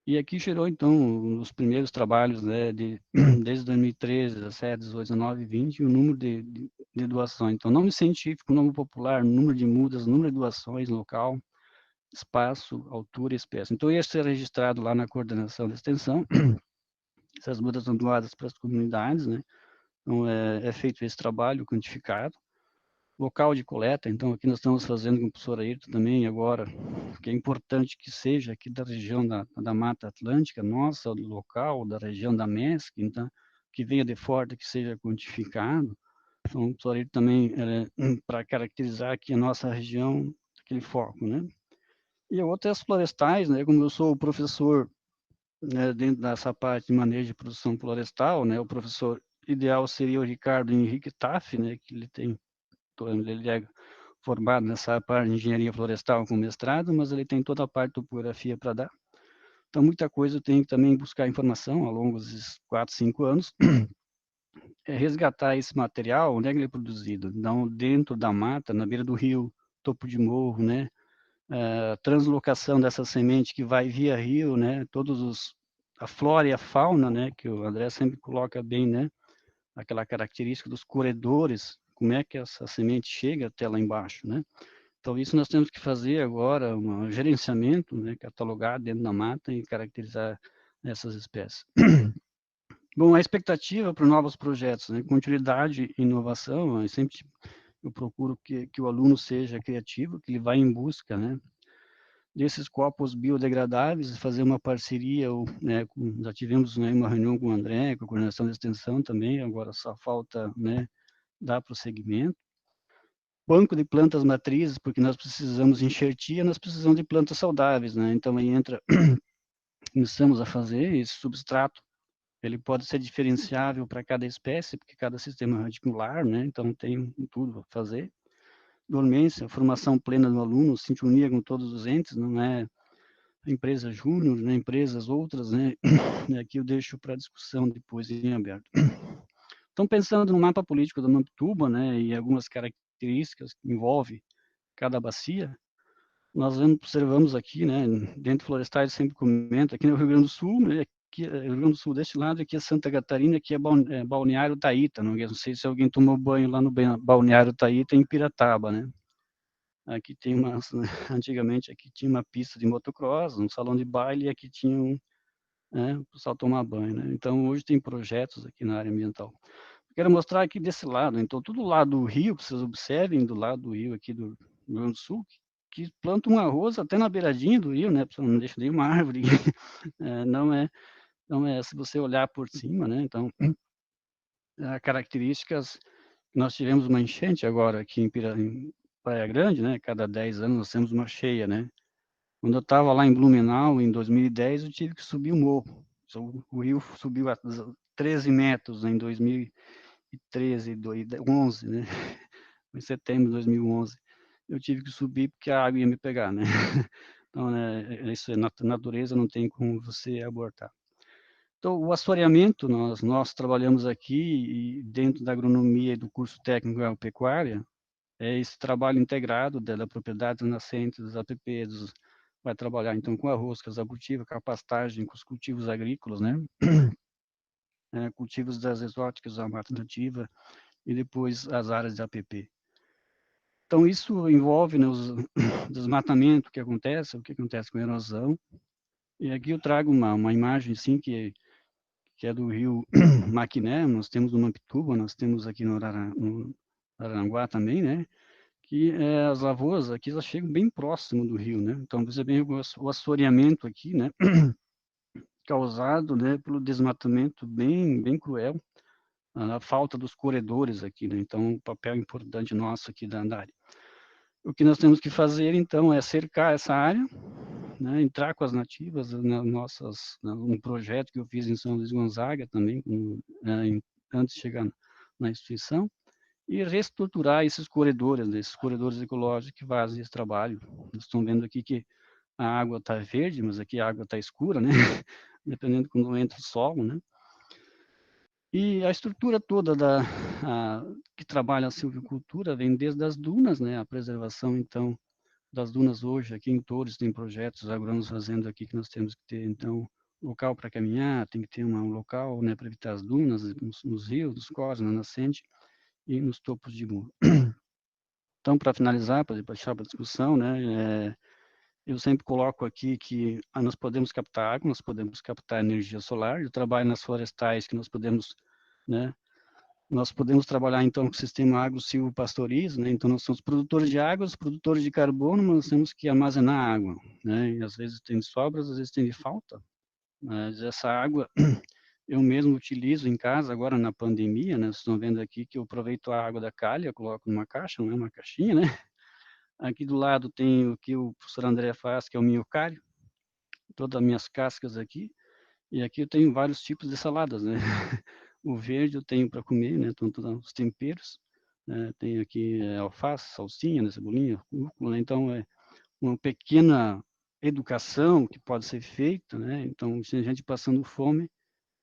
E aqui gerou, então, os primeiros trabalhos, né, desde 2013, 17, 18, 19, 20, o número de doações. Então, nome científico, nome popular, número de mudas, número de doações, local, espaço, altura e espécie. Então, isso é registrado lá na coordenação da extensão. Essas mudas são doadas para as comunidades, né? Então, é feito esse trabalho quantificado. Local de coleta, então, aqui nós estamos fazendo com o professor Ayrton também agora, que é importante que seja aqui da região da Mata Atlântica, nossa, local, da região da MESC, então, que venha de fora, que seja quantificado. Então, o professor Ayrton também, para caracterizar aqui a nossa região, aquele foco, né? E a outra é as florestais, né? Como eu sou o professor, né, dentro dessa parte de manejo de produção florestal, né? O professor ideal seria o Ricardo Henrique Taff, né? Que ele é formado nessa parte de engenharia florestal com mestrado, mas ele tem toda a parte de topografia para dar. Então, muita coisa eu tenho que também buscar informação ao longo desses 4, 5 anos, resgatar esse material, onde é que ele é produzido? Então, dentro da mata, na beira do rio, topo de morro, né? Translocação dessa semente que vai via rio, né? A flora e a fauna, né? Que o André sempre coloca bem, né? Aquela característica dos corredores, como é que essa semente chega até lá embaixo, né? Então, isso nós temos que fazer agora, um gerenciamento, né, catalogar dentro da mata e caracterizar essas espécies. Bom, a expectativa para novos projetos, né, continuidade e inovação, eu procuro que o aluno seja criativo, que ele vá em busca, né, desses copos biodegradáveis, fazer uma parceria, né, já tivemos, né, uma reunião com o André, com a coordenação de extensão também, agora só falta, né, dar prosseguimento. Banco de plantas matrizes, porque nós precisamos enxertia, nós precisamos de plantas saudáveis, né? Então, aí começamos a fazer esse substrato, ele pode ser diferenciável para cada espécie, porque cada sistema radicular, né? Então, tem tudo a fazer. Dormência, formação plena do aluno, sintonia com todos os entes, não é empresa júnior, né? Empresas outras, né? Aqui eu deixo para discussão depois em aberto. Então, pensando no mapa político da Mampituba, né? E algumas características que envolve cada bacia, nós observamos aqui, né, dentro florestais sempre comenta, aqui no Rio Grande do Sul, né, aqui, Rio Grande do Sul deste lado, aqui é Santa Catarina, aqui é Balneário Taíta, não sei se alguém tomou banho lá no Balneário Taíta, em Pirataba, né. Aqui tem antigamente aqui tinha uma pista de motocross, um salão de baile, e aqui tinha né, o pessoal tomar banho, né. Então, hoje tem projetos aqui na área ambiental. Quero mostrar aqui desse lado, então, todo lado do rio, que vocês observem, do lado do rio aqui do Rio Grande do Sul, que planta um arroz até na beiradinha do rio, né? Não deixa nenhuma árvore. Não é se você olhar por cima, né? Então, características, nós tivemos uma enchente agora aqui em Praia Grande, né? Cada 10 anos nós temos uma cheia, né? Quando eu estava lá em Blumenau, em 2010, eu tive que subir o morro. O rio subiu a 13 metros em 2013, 2011, né? Em setembro de 2011. Eu tive que subir porque a água ia me pegar, né? Então, né, isso é natureza, não tem como você abortar. Então, o assoreamento, nós trabalhamos aqui, e dentro da agronomia e do curso técnico agropecuária, é esse trabalho integrado da propriedade nascente, dos APPs, vai trabalhar, então, com a rosca, a cultiva, com a pastagem, com os cultivos agrícolas, né? Cultivos das exóticas, a mata nativa, e depois as áreas de APP. Então, isso envolve, né, o desmatamento que acontece, o que acontece com a erosão. E aqui eu trago uma imagem, assim, que é do rio Maquiné, nós temos no Mampituba, nós temos aqui no Araranguá também, né, que as lavouras aqui elas chegam bem próximo do rio, né? Então, você vê o assoreamento aqui, né? Causado, né, pelo desmatamento bem cruel, a falta dos corredores aqui, né? Então, um papel importante nosso aqui da área. O que nós temos que fazer, então, é cercar essa área, né, entrar com as nativas um projeto que eu fiz em São Luís Gonzaga também, antes de chegar na instituição, e reestruturar esses corredores, né, ecológicos que fazem esse trabalho. Nós estamos vendo aqui que a água está verde, mas aqui a água está escura, né? Dependendo de quando entra o solo, né? E a estrutura toda que trabalha a silvicultura vem desde as dunas, né? A preservação, então, das dunas hoje, aqui em Torres tem projetos agrônomos fazendo aqui que nós temos que ter, então, local para caminhar, tem que ter um local, né, para evitar as dunas, nos rios, nos córregos, na nascente e nos topos de muro. Então, para finalizar, para deixar para discussão, né, eu sempre coloco aqui que nós podemos captar água, nós podemos captar energia solar, eu trabalho nas florestais que nós podemos, né, nós podemos trabalhar, então, com o sistema agro-silvopastorizo, né? Então, nós somos produtores de água, produtores de carbono, mas nós temos que armazenar água, né? E às vezes tem de sobras, às vezes tem de falta. Mas essa água eu mesmo utilizo em casa agora na pandemia, né? Vocês estão vendo aqui que eu aproveito a água da calha, coloco numa caixa, não é uma caixinha, né? Aqui do lado tem o que o professor André faz, que é o minhocário, todas as minhas cascas aqui. E aqui eu tenho vários tipos de saladas, né? O verde eu tenho para comer, né? Então, todos os temperos. Tem aqui alface, salsinha, né? Cebolinha, rúcula, né? Então, é uma pequena educação que pode ser feita, né? Então, se a gente passando fome,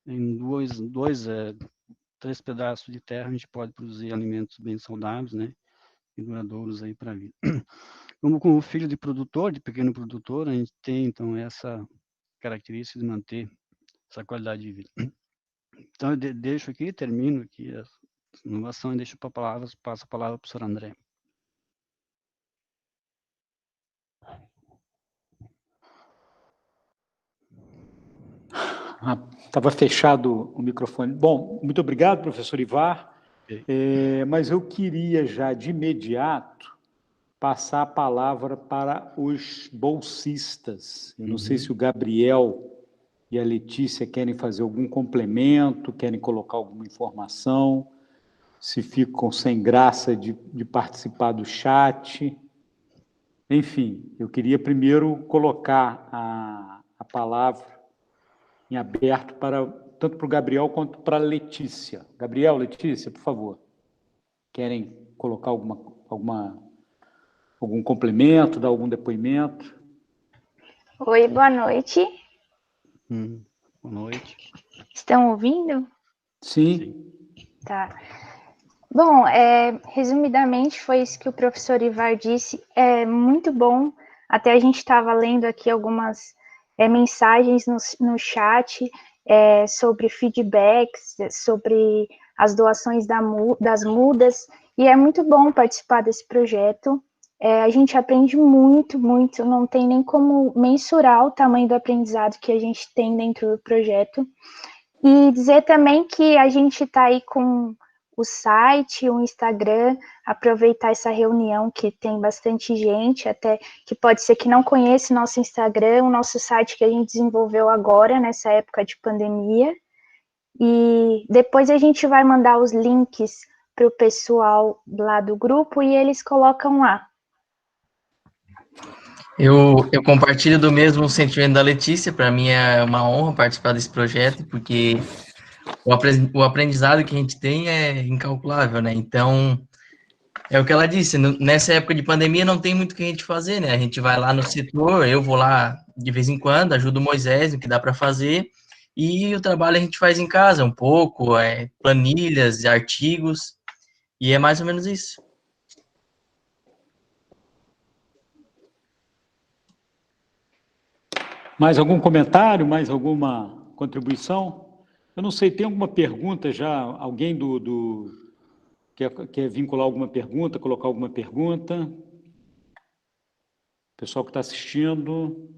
em três pedaços de terra, a gente pode produzir alimentos bem saudáveis, né? E duradouros aí para a vida. Como filho de produtor, de pequeno produtor, a gente tem, então, essa característica de manter essa qualidade de vida. Então, eu deixo aqui, termino aqui a inovação e deixo passo a palavra para o professor André. Estava fechado o microfone. Bom, muito obrigado, professor Ivar. Mas eu queria já de imediato passar a palavra para os bolsistas. Eu não sei se o Gabriel e a Letícia querem fazer algum complemento, querem colocar alguma informação, se ficam sem graça de participar do chat. Enfim, eu queria primeiro colocar a palavra em aberto tanto para o Gabriel quanto para a Letícia. Gabriel, Letícia, por favor. Querem colocar algum complemento, dar algum depoimento? Oi, boa noite. Boa noite. Estão ouvindo? Sim. Tá. Bom, resumidamente foi isso que o professor Ivar disse. É muito bom. Até a gente estava lendo aqui algumas mensagens no chat sobre feedbacks, sobre as doações das mudas, e é muito bom participar desse projeto. A gente aprende muito, muito, não tem nem como mensurar o tamanho do aprendizado que a gente tem dentro do projeto. E dizer também que a gente está aí com o site, o Instagram, aproveitar essa reunião que tem bastante gente, até que pode ser que não conheça o nosso Instagram, o nosso site que a gente desenvolveu agora, nessa época de pandemia. E depois a gente vai mandar os links para o pessoal lá do grupo e eles colocam lá. Eu compartilho do mesmo sentimento da Letícia. Para mim é uma honra participar desse projeto, porque o aprendizado que a gente tem é incalculável, né? Então, é o que ela disse, nessa época de pandemia não tem muito o que a gente fazer, né? A gente vai lá no setor, eu vou lá de vez em quando, ajudo o Moisés no que dá para fazer, e o trabalho a gente faz em casa um pouco, planilhas, artigos, e é mais ou menos isso. Mais algum comentário, mais alguma contribuição? Eu não sei, tem alguma pergunta já? Alguém quer vincular alguma pergunta, colocar alguma pergunta? Pessoal que está assistindo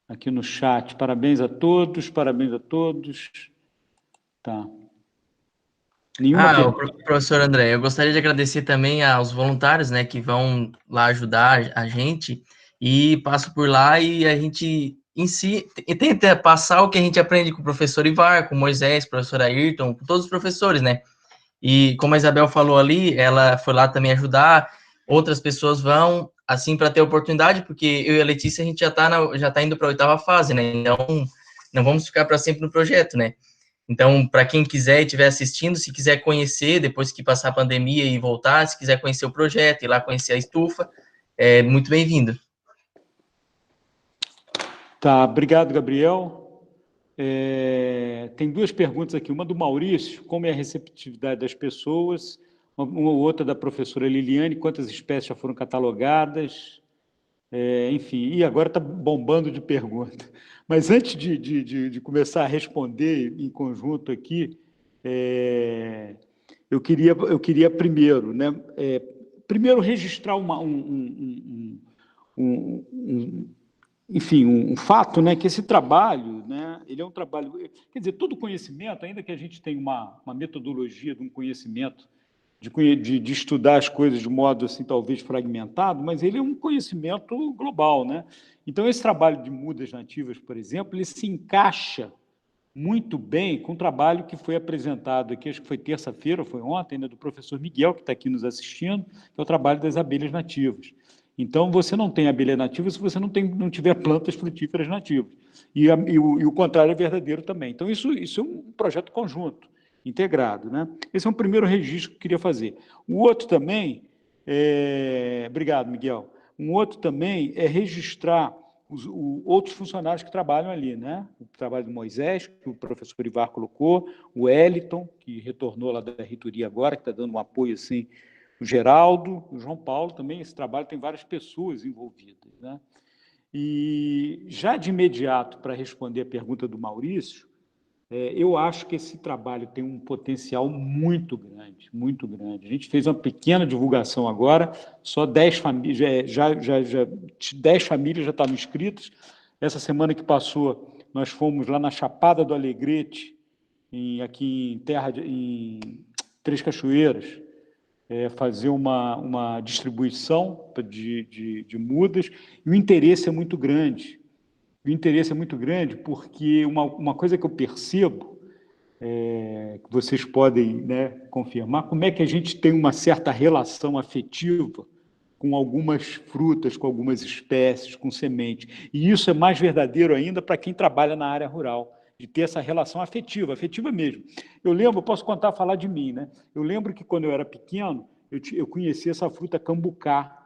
aqui no chat, parabéns a todos, parabéns a todos. Tá. Nenhuma pergunta? Professor André, eu gostaria de agradecer também aos voluntários, né, que vão lá ajudar a gente, e passo por lá e a gente em si tenta passar o que a gente aprende com o professor Ivar, com o Moisés, professor Ayrton, com todos os professores, né? E como a Isabel falou ali, ela foi lá também ajudar, outras pessoas vão, assim, para ter oportunidade, porque eu e a Letícia, a gente já tá indo para a 8ª fase, né? Então, não vamos ficar para sempre no projeto, né? Então, para quem quiser e estiver assistindo, se quiser conhecer, depois que passar a pandemia e voltar, se quiser conhecer o projeto, ir lá conhecer a estufa, é muito bem-vindo. Tá, obrigado, Gabriel. Tem duas perguntas aqui, uma do Maurício, como é a receptividade das pessoas, uma outra da professora Liliane, quantas espécies já foram catalogadas, enfim, e agora está bombando de pergunta. Mas antes de começar a responder em conjunto aqui, eu queria primeiro, né, primeiro registrar enfim, um fato, né, que esse trabalho, né, ele é um trabalho, quer dizer, todo conhecimento, ainda que a gente tenha uma metodologia de um conhecimento, de estudar as coisas de modo, assim, talvez fragmentado, mas ele é um conhecimento global, né? Então, esse trabalho de mudas nativas, por exemplo, ele se encaixa muito bem com o trabalho que foi apresentado aqui, acho que foi terça-feira, foi ontem, né, do professor Miguel, que está aqui nos assistindo, que é o trabalho das abelhas nativas. Então, você não tem abelha nativa se você não tiver plantas frutíferas nativas. E o contrário é verdadeiro também. Então, isso é um projeto conjunto, integrado, né? Esse é um primeiro registro que eu queria fazer. O outro também, obrigado, Miguel. Um outro também é registrar outros funcionários que trabalham ali, né? O trabalho do Moisés, que o professor Ivar colocou, o Wellington, que retornou lá da reitoria agora, que está dando um apoio assim, o Geraldo, o João Paulo também. Esse trabalho tem várias pessoas envolvidas, né? E já de imediato, para responder a pergunta do Maurício, eu acho que esse trabalho tem um potencial muito grande, muito grande. A gente fez uma pequena divulgação agora, só 10 famílias, 10 famílias já estavam inscritas. Essa semana que passou, nós fomos lá na Chapada do Alegrete, aqui em Três Cachoeiras, fazer uma distribuição de mudas, e o interesse é muito grande. O interesse é muito grande porque uma coisa que eu percebo, que vocês podem, né, confirmar, como é que a gente tem uma certa relação afetiva com algumas frutas, com algumas espécies, com sementes. E isso é mais verdadeiro ainda para quem trabalha na área rural, de ter essa relação afetiva mesmo. Eu lembro, eu posso falar de mim, né? Eu lembro que quando eu era pequeno, eu conheci essa fruta cambucá.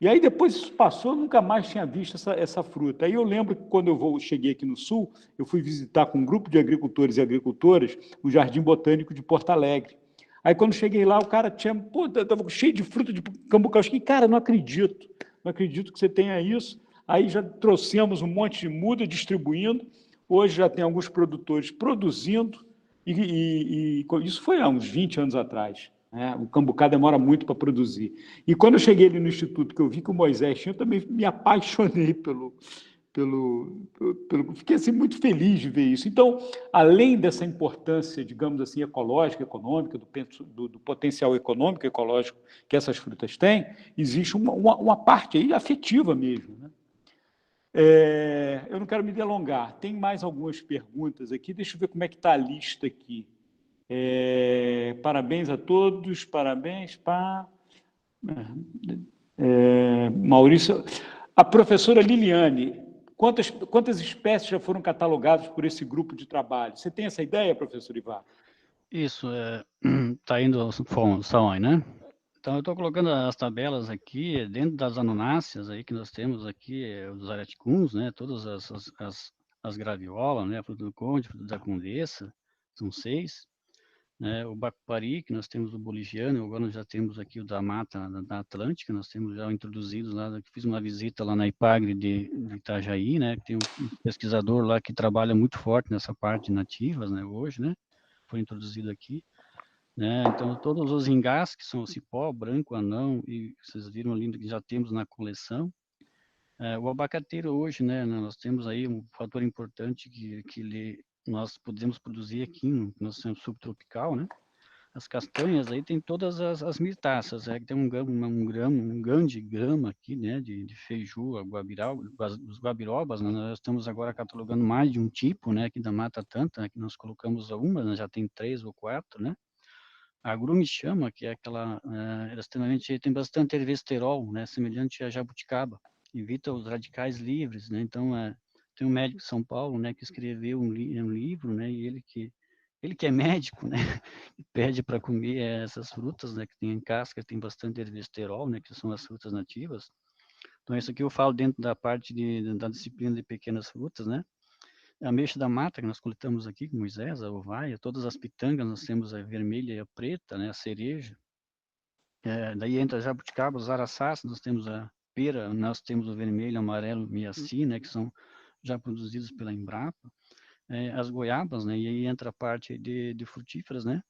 E aí depois isso passou, eu nunca mais tinha visto essa fruta. Aí eu lembro que quando cheguei aqui no Sul, eu fui visitar com um grupo de agricultores e agricultoras o Jardim Botânico de Porto Alegre. Aí quando cheguei lá, o cara estava cheio de fruta de cambucá. Eu fiquei, cara, não acredito que você tenha isso. Aí já trouxemos um monte de muda distribuindo. Hoje já tem alguns produtores produzindo, e isso foi há uns 20 anos atrás. O cambucá demora muito para produzir. E quando eu cheguei ali no Instituto, que eu vi que o Moisés tinha, eu também me apaixonei fiquei assim, muito feliz de ver isso. Então, além dessa importância, digamos assim, ecológica, econômica, do potencial econômico e ecológico que essas frutas têm, existe uma parte aí afetiva mesmo, né? Eu não quero me delongar. Tem mais algumas perguntas aqui. Deixa eu ver como é que está a lista aqui. Parabéns a todos, parabéns para Maurício. A professora Liliane, quantas espécies já foram catalogadas por esse grupo de trabalho? Você tem essa ideia, professor Ivar? Isso, está indo aos são, né? Então, eu estou colocando as tabelas aqui, dentro das anunáceas aí que nós temos aqui, os araticuns, né? Todas as graviolas, né? A fruta do conde, a fruta da condessa, são 6. Né? O bacupari, que nós temos o boliviano, agora nós já temos aqui o da mata da Atlântica, nós temos já introduzidos lá, fiz uma visita lá na IPAGRE de Itajaí, né? Tem um pesquisador lá que trabalha muito forte nessa parte de nativas, né? Hoje, né? Foi introduzido aqui. Né? Então, todos os ingás, que são o cipó, branco, anão, e vocês viram ali que já temos na coleção. O abacateiro hoje, né, nós temos aí um fator importante que nós podemos produzir aqui no nosso centro subtropical, né? as castanhas aí tem todas as mirtáceas, tem um grande grama aqui, né, de feiju, os guabirobas, né, nós estamos agora catalogando mais de um tipo, né, aqui da Mata Tanta, né, que nós colocamos uma, né, já tem 3 ou 4, né. A agrumichama, que é aquela, ela extremamente, tem bastante ervesterol, né, semelhante a jabuticaba, evita os radicais livres, né, então, tem um médico de São Paulo, né, que escreveu um livro, né, e ele que é médico, né, pede para comer essas frutas, né, que tem casca, tem bastante ervesterol, né, que são as frutas nativas. Então, isso aqui eu falo dentro da parte da disciplina de pequenas frutas, né. A ameixa da mata que nós coletamos aqui com Moisés, a uvaia, todas as pitangas, nós temos a vermelha e a preta, né, a cereja. Daí entra a jabuticaba, os araçás, nós temos a pera, nós temos o vermelho, amarelo, miaci, né, que são já produzidos pela Embrapa. As goiabas, né, e aí entra a parte de frutíferas, né,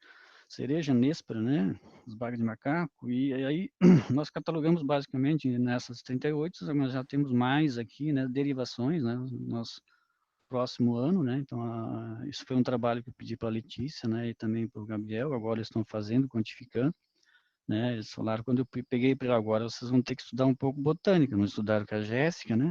cereja, nêspera, né, os bagos de macaco, e aí nós catalogamos basicamente nessas 38, mas já temos mais aqui, né, derivações, né, nós próximo ano, né, então isso foi um trabalho que eu pedi para a Letícia, né, e também para o Gabriel, agora eles estão fazendo, quantificando, né, eles falaram, quando eu peguei para agora, vocês vão ter que estudar um pouco botânica, não estudaram com a Jéssica, né,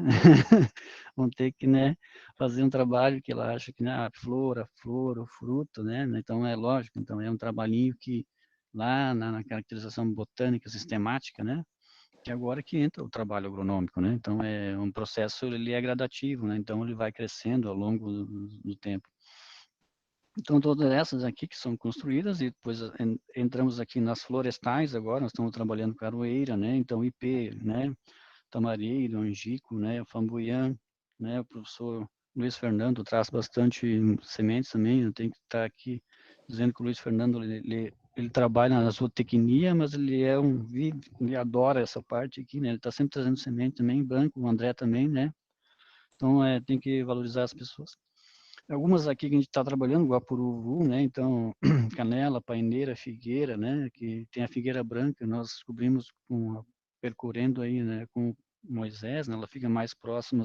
vão ter que, né, fazer um trabalho que ela acha que, né, a flor, o fruto, né, então é lógico, então é um trabalhinho que lá na caracterização botânica sistemática, né, que agora que entra o trabalho agronômico, né, então é um processo, ele é gradativo, né, então ele vai crescendo ao longo do tempo. Então, todas essas aqui que são construídas, e depois entramos aqui nas florestais agora, nós estamos trabalhando com aroeira, né, então ipê, né, tamareiro, angico, né, flamboyant, né, o professor Luiz Fernando traz bastante sementes também, eu tenho que estar aqui dizendo que o Luiz Fernando, ele trabalha na zootecnia, mas ele ele adora essa parte aqui, né, ele está sempre trazendo semente também, branco, o André também, né, então tem que valorizar as pessoas. Algumas aqui que a gente está trabalhando, guapuruvu, né? Então, canela, paineira, figueira, né? Que tem a figueira branca, nós descobrimos percorrendo aí, né? Com Moisés, né? Ela fica mais próxima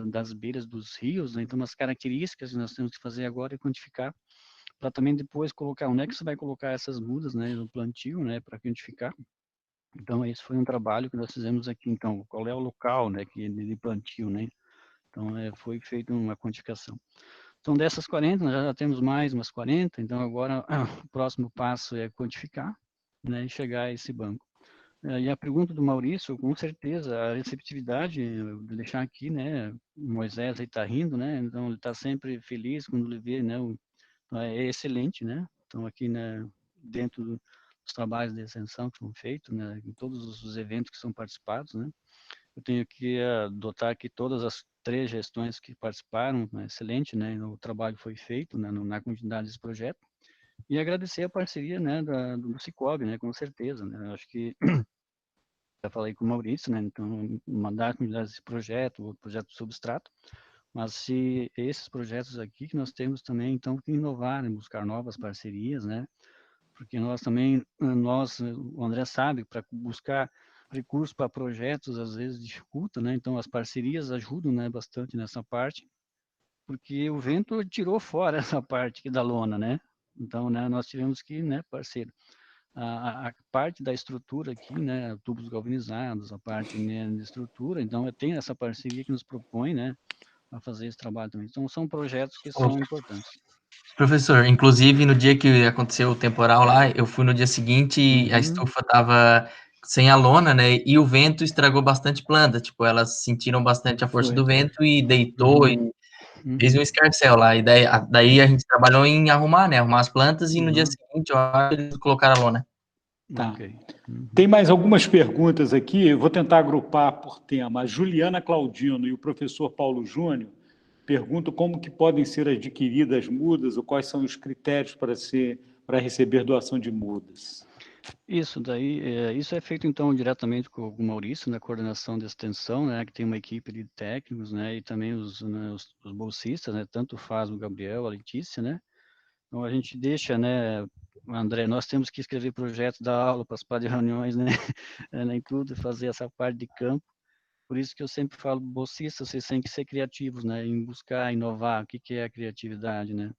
das beiras dos rios, né? Então, as características que nós temos que fazer agora é quantificar, para também depois colocar, onde é que você vai colocar essas mudas, né? No plantio, né? Para quantificar. Então, esse foi um trabalho que nós fizemos aqui. Então, qual é o local, né? De plantio, né? Então, foi feita uma quantificação. Então, dessas 40, nós já temos mais umas 40, então agora o próximo passo é quantificar, né, e chegar a esse banco. E a pergunta do Maurício, com certeza, a receptividade, de deixar aqui, né, o Moisés aí está rindo, né, então ele está sempre feliz quando ele vê, né, é excelente, né, então aqui, né, dentro dos trabalhos de extensão que foram feitos, né, em todos os eventos que são participados, né, eu tenho que adotar aqui todas as 3 gestões que participaram, né, excelente, né, o trabalho foi feito, né, na continuidade desse projeto, e agradecer a parceria, né, do Cicobi, né, com certeza, né, acho que já falei com o Maurício, né, então mandar continuidade desse projeto, o projeto do substrato, mas se esses projetos aqui que nós temos também, então, que inovar, né, buscar novas parcerias, né, porque nós também, o André sabe, para buscar recursos para projetos, às vezes dificulta, né? Então, as parcerias ajudam, né, bastante nessa parte, porque o vento tirou fora essa parte aqui da lona, né? Então, né, nós tivemos que, né, parceiro, a parte da estrutura aqui, né, tubos galvanizados, a parte, né, de estrutura, então, tem essa parceria que nos propõe, né, a fazer esse trabalho também. Então, são projetos que são importantes. Professor, inclusive no dia que aconteceu o temporal lá, eu fui no dia seguinte e a estufa tava sem a lona, né? E o vento estragou bastante planta, tipo, elas sentiram bastante a força do vento e deitou e fez um escarcéu lá. E daí a gente trabalhou em arrumar, né? Arrumar as plantas e no dia seguinte, ó, eles colocaram a lona. Tá. Tem mais algumas perguntas aqui, eu vou tentar agrupar por tema. A Juliana Claudino e o professor Paulo Júnior perguntam como que podem ser adquiridas mudas ou quais são os critérios para receber doação de mudas. Isso daí, isso é feito então diretamente com o Maurício, na coordenação de extensão, né, que tem uma equipe de técnicos, né, e também os bolsistas, né, tanto faz o Gabriel, a Letícia, né. Então a gente deixa, né, André, nós temos que escrever projetos, dar aula, participar de reuniões, né, nem tudo, fazer essa parte de campo. Por isso que eu sempre falo, bolsistas, vocês têm que ser criativos, né, em buscar, inovar, o que é a criatividade, né.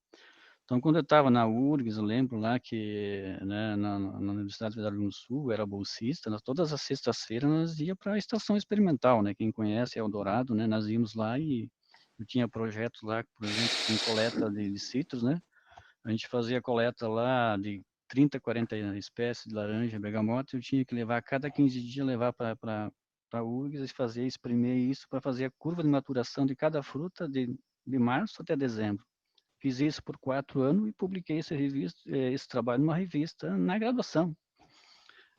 Então, quando eu estava na URGS, eu lembro lá que, né, na Universidade Federal do Rio Grande do Sul, eu era bolsista, todas as sextas-feiras nós ia para a estação experimental, né? Quem conhece Eldorado, né? Nós íamos lá e eu tinha projetos lá, por exemplo, com coleta de citros, né? A gente fazia coleta lá de 30, 40 espécies de laranja, bergamota, e eu tinha que levar, a cada 15 dias, levar para a URGS e fazer, espremer isso para fazer a curva de maturação de cada fruta de março até dezembro. Fiz isso por 4 anos e publiquei esse trabalho numa revista na graduação.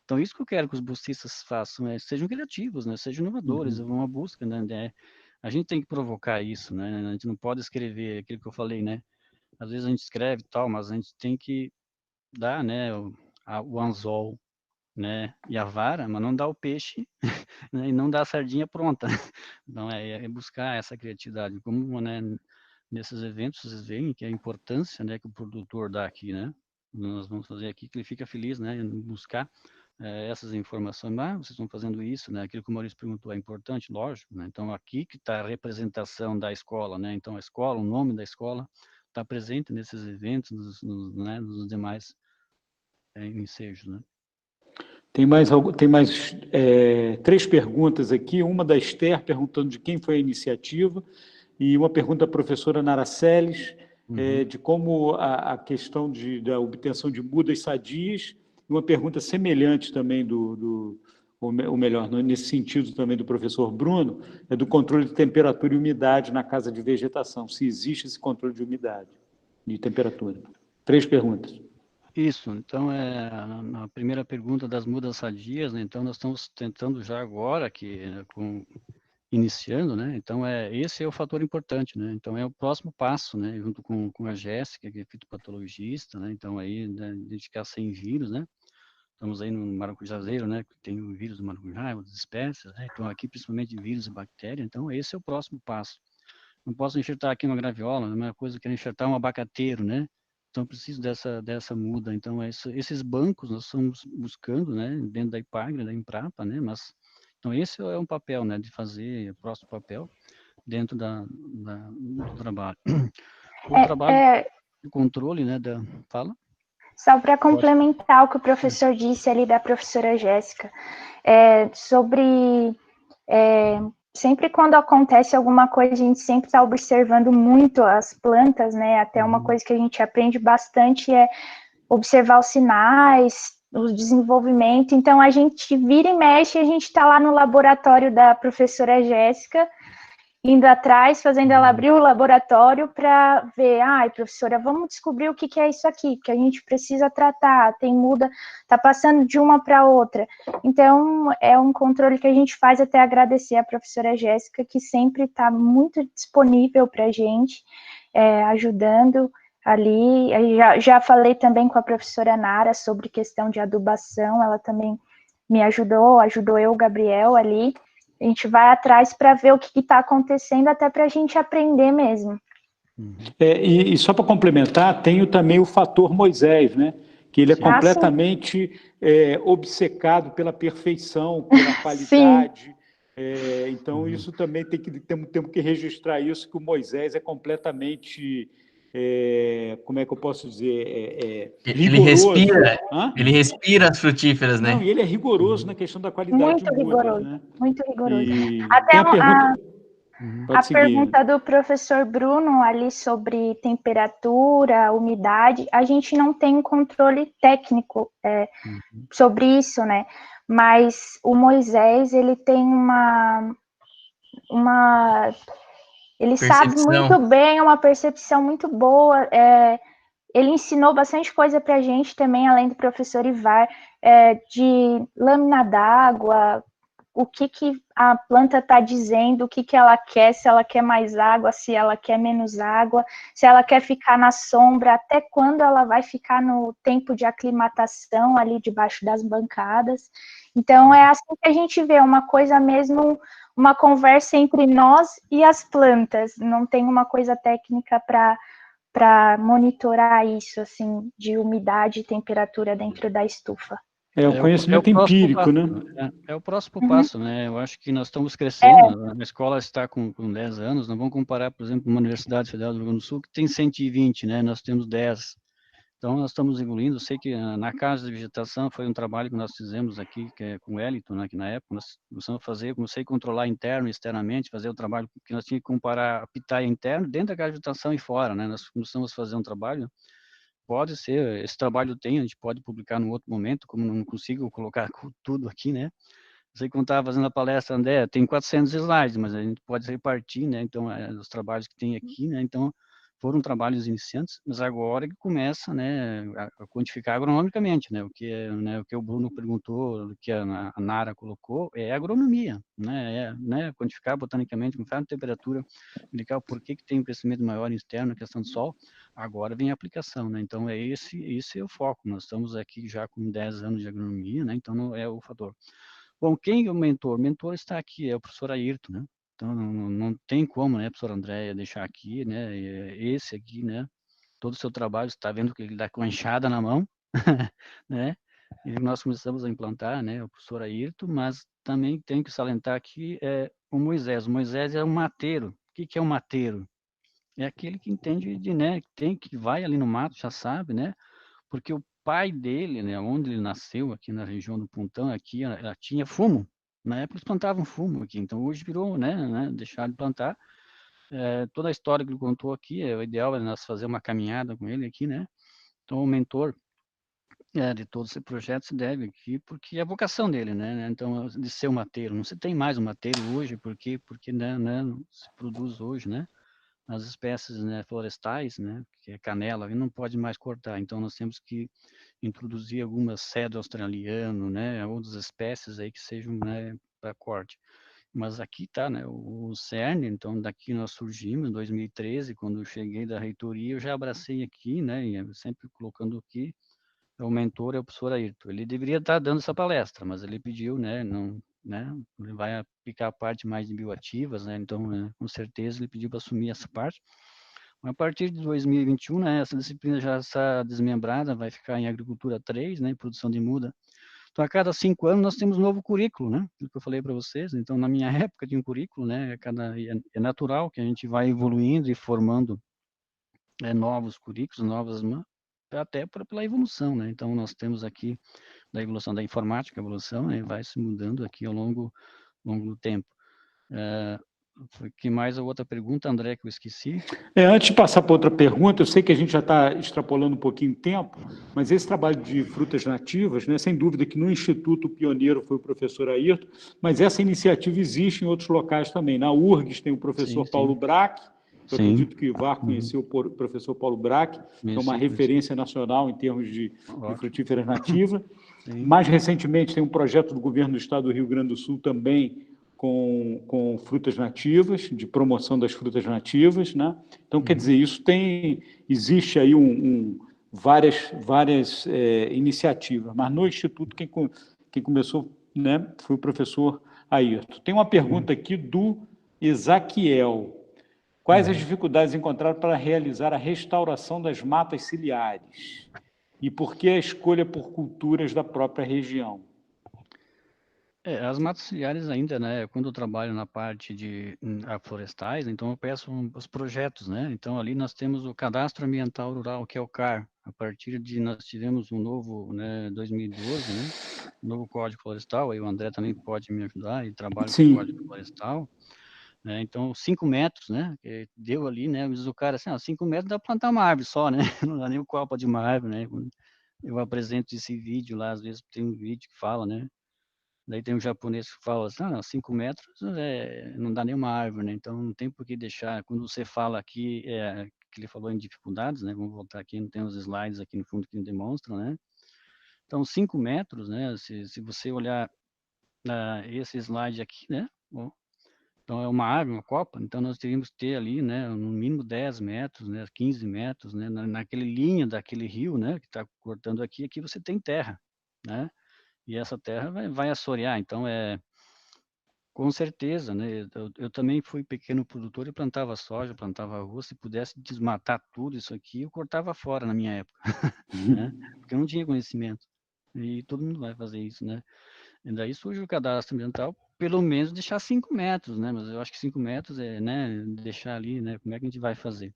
Então, isso que eu quero que os bolsistas façam, sejam criativos, né? Sejam inovadores, uma busca, né? A gente tem que provocar isso, né? A gente não pode escrever aquilo que eu falei, né? Às vezes a gente escreve e tal, mas a gente tem que dar, né, o anzol, né, e a vara, mas não dá o peixe, né, e não dá a sardinha pronta. Então, é buscar essa criatividade. Como, né, nesses eventos, vocês veem que a importância, né, que o produtor dá aqui, né? Nós vamos fazer aqui, que ele fica feliz, né, em buscar essas informações. Ah, vocês estão fazendo isso, né? Aquilo que o Maurício perguntou é importante, lógico, né? Então, aqui que está a representação da escola, né? Então, a escola, o nome da escola, está presente nesses eventos, né, nos demais ensejos, né? Tem mais 3 perguntas aqui, uma da Esther perguntando de quem foi a iniciativa, e uma pergunta da professora Nara Celes, de como a questão da obtenção de mudas sadias, e uma pergunta semelhante também ou melhor, nesse sentido também do professor Bruno, do controle de temperatura e umidade na casa de vegetação, se existe esse controle de umidade, de temperatura. 3 perguntas. Isso, então, a primeira pergunta das mudas sadias, né? Então, nós estamos tentando já agora, iniciando, né? Então, esse é o fator importante, né? Então, é o próximo passo, né? Junto com a Jéssica, que é fitopatologista, né? Então, aí, né, identificar 100 vírus, né? Estamos aí no maracujazeiro, né? Que tem o vírus do maracujá, outras espécies, né? Então, aqui, principalmente vírus e bactérias. Então, esse é o próximo passo. Não posso enxertar aqui uma graviola, é a mesma coisa que enxertar um abacateiro, né? Então, preciso dessa muda. Então, esses bancos nós estamos buscando, né? Dentro da IPAGRE, da Embrapa, né? Mas, então, esse é um papel, né? De fazer o próximo papel dentro do trabalho. O trabalho de controle, né? Fala. Só para complementar o que o professor disse ali da professora Jéssica, sobre sempre quando acontece alguma coisa, a gente sempre está observando muito as plantas, né? Até uma coisa que a gente aprende bastante é observar os sinais, o desenvolvimento. Então, a gente vira e mexe, a gente está lá no laboratório da professora Jéssica, indo atrás, fazendo ela abrir o laboratório para ver, professora, vamos descobrir o que é isso aqui, que a gente precisa tratar, está passando de uma para outra. Então, é um controle que a gente faz, até agradecer a professora Jéssica, que sempre está muito disponível para a gente, ajudando ali. Já falei também com a professora Nara sobre questão de adubação, ela também me ajudou eu, Gabriel, ali. A gente vai atrás para ver o que está acontecendo, até para a gente aprender mesmo. E só para complementar, tem também o fator Moisés, né? Que ele é completamente obcecado pela perfeição, pela qualidade. Então, isso também temos que registrar isso, que o Moisés é completamente... como é que eu posso dizer? Rigoroso. Ele respira as frutíferas, né? Não, e ele é rigoroso na questão da qualidade de mudas, né? Muito rigoroso. Até a pergunta do professor Bruno ali sobre temperatura, umidade, a gente não tem um controle técnico sobre isso, né? Mas o Moisés, ele tem ele sabe muito bem, uma percepção muito boa. Ele ensinou bastante coisa para a gente também, além do professor Ivar, de lâmina d'água, o que a planta está dizendo, o que ela quer, se ela quer mais água, se ela quer menos água, se ela quer ficar na sombra, até quando ela vai ficar no tempo de aclimatação ali debaixo das bancadas. Então, é assim que a gente vê, uma coisa mesmo, uma conversa entre nós e as plantas, não tem uma coisa técnica para monitorar isso, assim, de umidade e temperatura dentro da estufa. É o conhecimento empírico, né? É o próximo passo, né? Eu acho que nós estamos crescendo, a escola está com 10 anos, não vamos comparar, por exemplo, uma Universidade Federal do Rio Grande do Sul, que tem 120, né? Nós temos 10. Então, nós estamos evoluindo. Eu sei que na Casa de Vegetação foi um trabalho que nós fizemos aqui, que é com o Wellington, né? Que na época nós começamos a fazer, comecei a controlar interno e externamente, fazer o trabalho que nós tínhamos que comparar a pitaia interno dentro da Casa de Vegetação e fora, né? Nós começamos a fazer um trabalho. Pode ser, esse trabalho tem, a gente pode publicar num outro momento, como não consigo colocar tudo aqui, né? Você quando estava fazendo a palestra, André, tem 400 slides, mas a gente pode repartir, né? Então, os trabalhos que tem aqui, né? Então, foram trabalhos iniciantes, mas agora que começa, né, a quantificar agronomicamente, né? O que o Bruno perguntou, o que a Nara colocou, é agronomia, né? Quantificar botanicamente, com a temperatura, indicar o porquê que tem um crescimento maior externo, a questão do sol. Agora vem a aplicação, né? Então, esse é o foco. Nós estamos aqui já com 10 anos de agronomia, né? Então, não é o fator. Bom, quem é o mentor? O mentor está aqui, é o professor Ayrton, né? Então, não tem como, né, professor André, deixar aqui, né? Esse aqui, né? Todo o seu trabalho, você está vendo que ele está com a enxada na mão, né? E nós começamos a implantar, né, o professor Ayrton, mas também tem que salientar aqui o Moisés. O Moisés é um mateiro. O que é um mateiro? É aquele que entende né, que vai ali no mato, já sabe, né? Porque o pai dele, né, onde ele nasceu, aqui na região do Pontão, aqui tinha fumo. Na época eles plantavam fumo aqui, então hoje virou, né deixaram de plantar. Toda a história que ele contou aqui, o ideal é nós fazer uma caminhada com ele aqui, né? Então o mentor de todo esse projeto se deve aqui, porque é a vocação dele, né? Então, de ser um mateiro. Não se tem mais um mateiro hoje, porque né, se produz hoje, né? As espécies, né, florestais, né, que é canela, não pode mais cortar. Então, nós temos que introduzir algumas cedro australiano, né, outras espécies aí que sejam, né, para corte. Mas aqui tá, né, o CERN, então daqui nós surgimos em 2013, quando eu cheguei da reitoria, eu já abracei aqui, né, e sempre colocando aqui, o mentor é o professor Ayrton. Ele deveria estar dando essa palestra, mas ele pediu, né, não, né, ele vai aplicar a parte mais de bioativas, né, então, né, com certeza ele pediu para assumir essa parte. A partir de 2021, né, essa disciplina já está desmembrada, vai ficar em Agricultura 3, né, produção de muda. Então, a cada 5 anos, nós temos um novo currículo, né, aquilo que eu falei para vocês. Então, na minha época, tinha um currículo, né, é natural que a gente vai evoluindo e formando novos currículos, até pela evolução, né. Então, nós temos aqui, da evolução da informática, a evolução, né, vai se mudando aqui ao longo do tempo. Que mais a outra pergunta, André, que eu esqueci? Antes de passar para outra pergunta, eu sei que a gente já está extrapolando um pouquinho o tempo, mas esse trabalho de frutas nativas, né, sem dúvida que no Instituto o pioneiro foi o professor Ayrton, mas essa iniciativa existe em outros locais também. Na URGS tem o professor Paulo Braque, eu acredito que o Ivar conheceu o professor Paulo Braque, que é uma referência nacional em termos de frutíferas nativas. Mais recentemente tem um projeto do governo do estado do Rio Grande do Sul também, com frutas nativas, de promoção das frutas nativas, né? Então, quer dizer, existe aí várias iniciativas, mas no Instituto quem começou, né, foi o professor Ayrton. Tem uma pergunta aqui do Ezaquiel. Quais as dificuldades encontradas para realizar a restauração das matas ciliares? E por que a escolha por culturas da própria região? As matas ciliares ainda, né, quando eu trabalho na parte de florestais, então eu peço os projetos, né, então ali nós temos o Cadastro Ambiental Rural, que é o CAR, a partir de nós tivemos um novo, né, 2012, né, um novo Código Florestal, aí o André também pode me ajudar, e trabalho com o Código Florestal, né, então 5 metros, né, que deu ali, né, diz o cara assim, 5 metros dá para plantar uma árvore só, né, não dá nem o copa de uma árvore, né, eu apresento esse vídeo lá, às vezes tem um vídeo que fala, né, daí tem um japonês que fala assim, 5 metros não dá nenhuma árvore, né? Então não tem por que deixar. Quando você fala aqui, que ele falou em dificuldades, né? Vamos voltar aqui, não tem os slides aqui no fundo que demonstram, né? Então 5 metros, né? Se você olhar esse slide aqui, né? Então é uma árvore, uma copa, então nós teríamos que ter ali, né? No mínimo 10 metros, né? 15 metros, né? Naquele linha daquele rio, né? Que está cortando aqui você tem terra, né? E essa terra vai assorear, então com certeza, né? Eu também fui pequeno produtor e plantava soja, plantava arroz, se pudesse desmatar tudo isso aqui, eu cortava fora na minha época, né? Porque eu não tinha conhecimento. e todo mundo vai fazer isso, né? E daí surge o cadastro ambiental, pelo menos deixar 5 metros, né? Mas eu acho que 5 metros é, né, deixar ali, né? Como é que a gente vai fazer?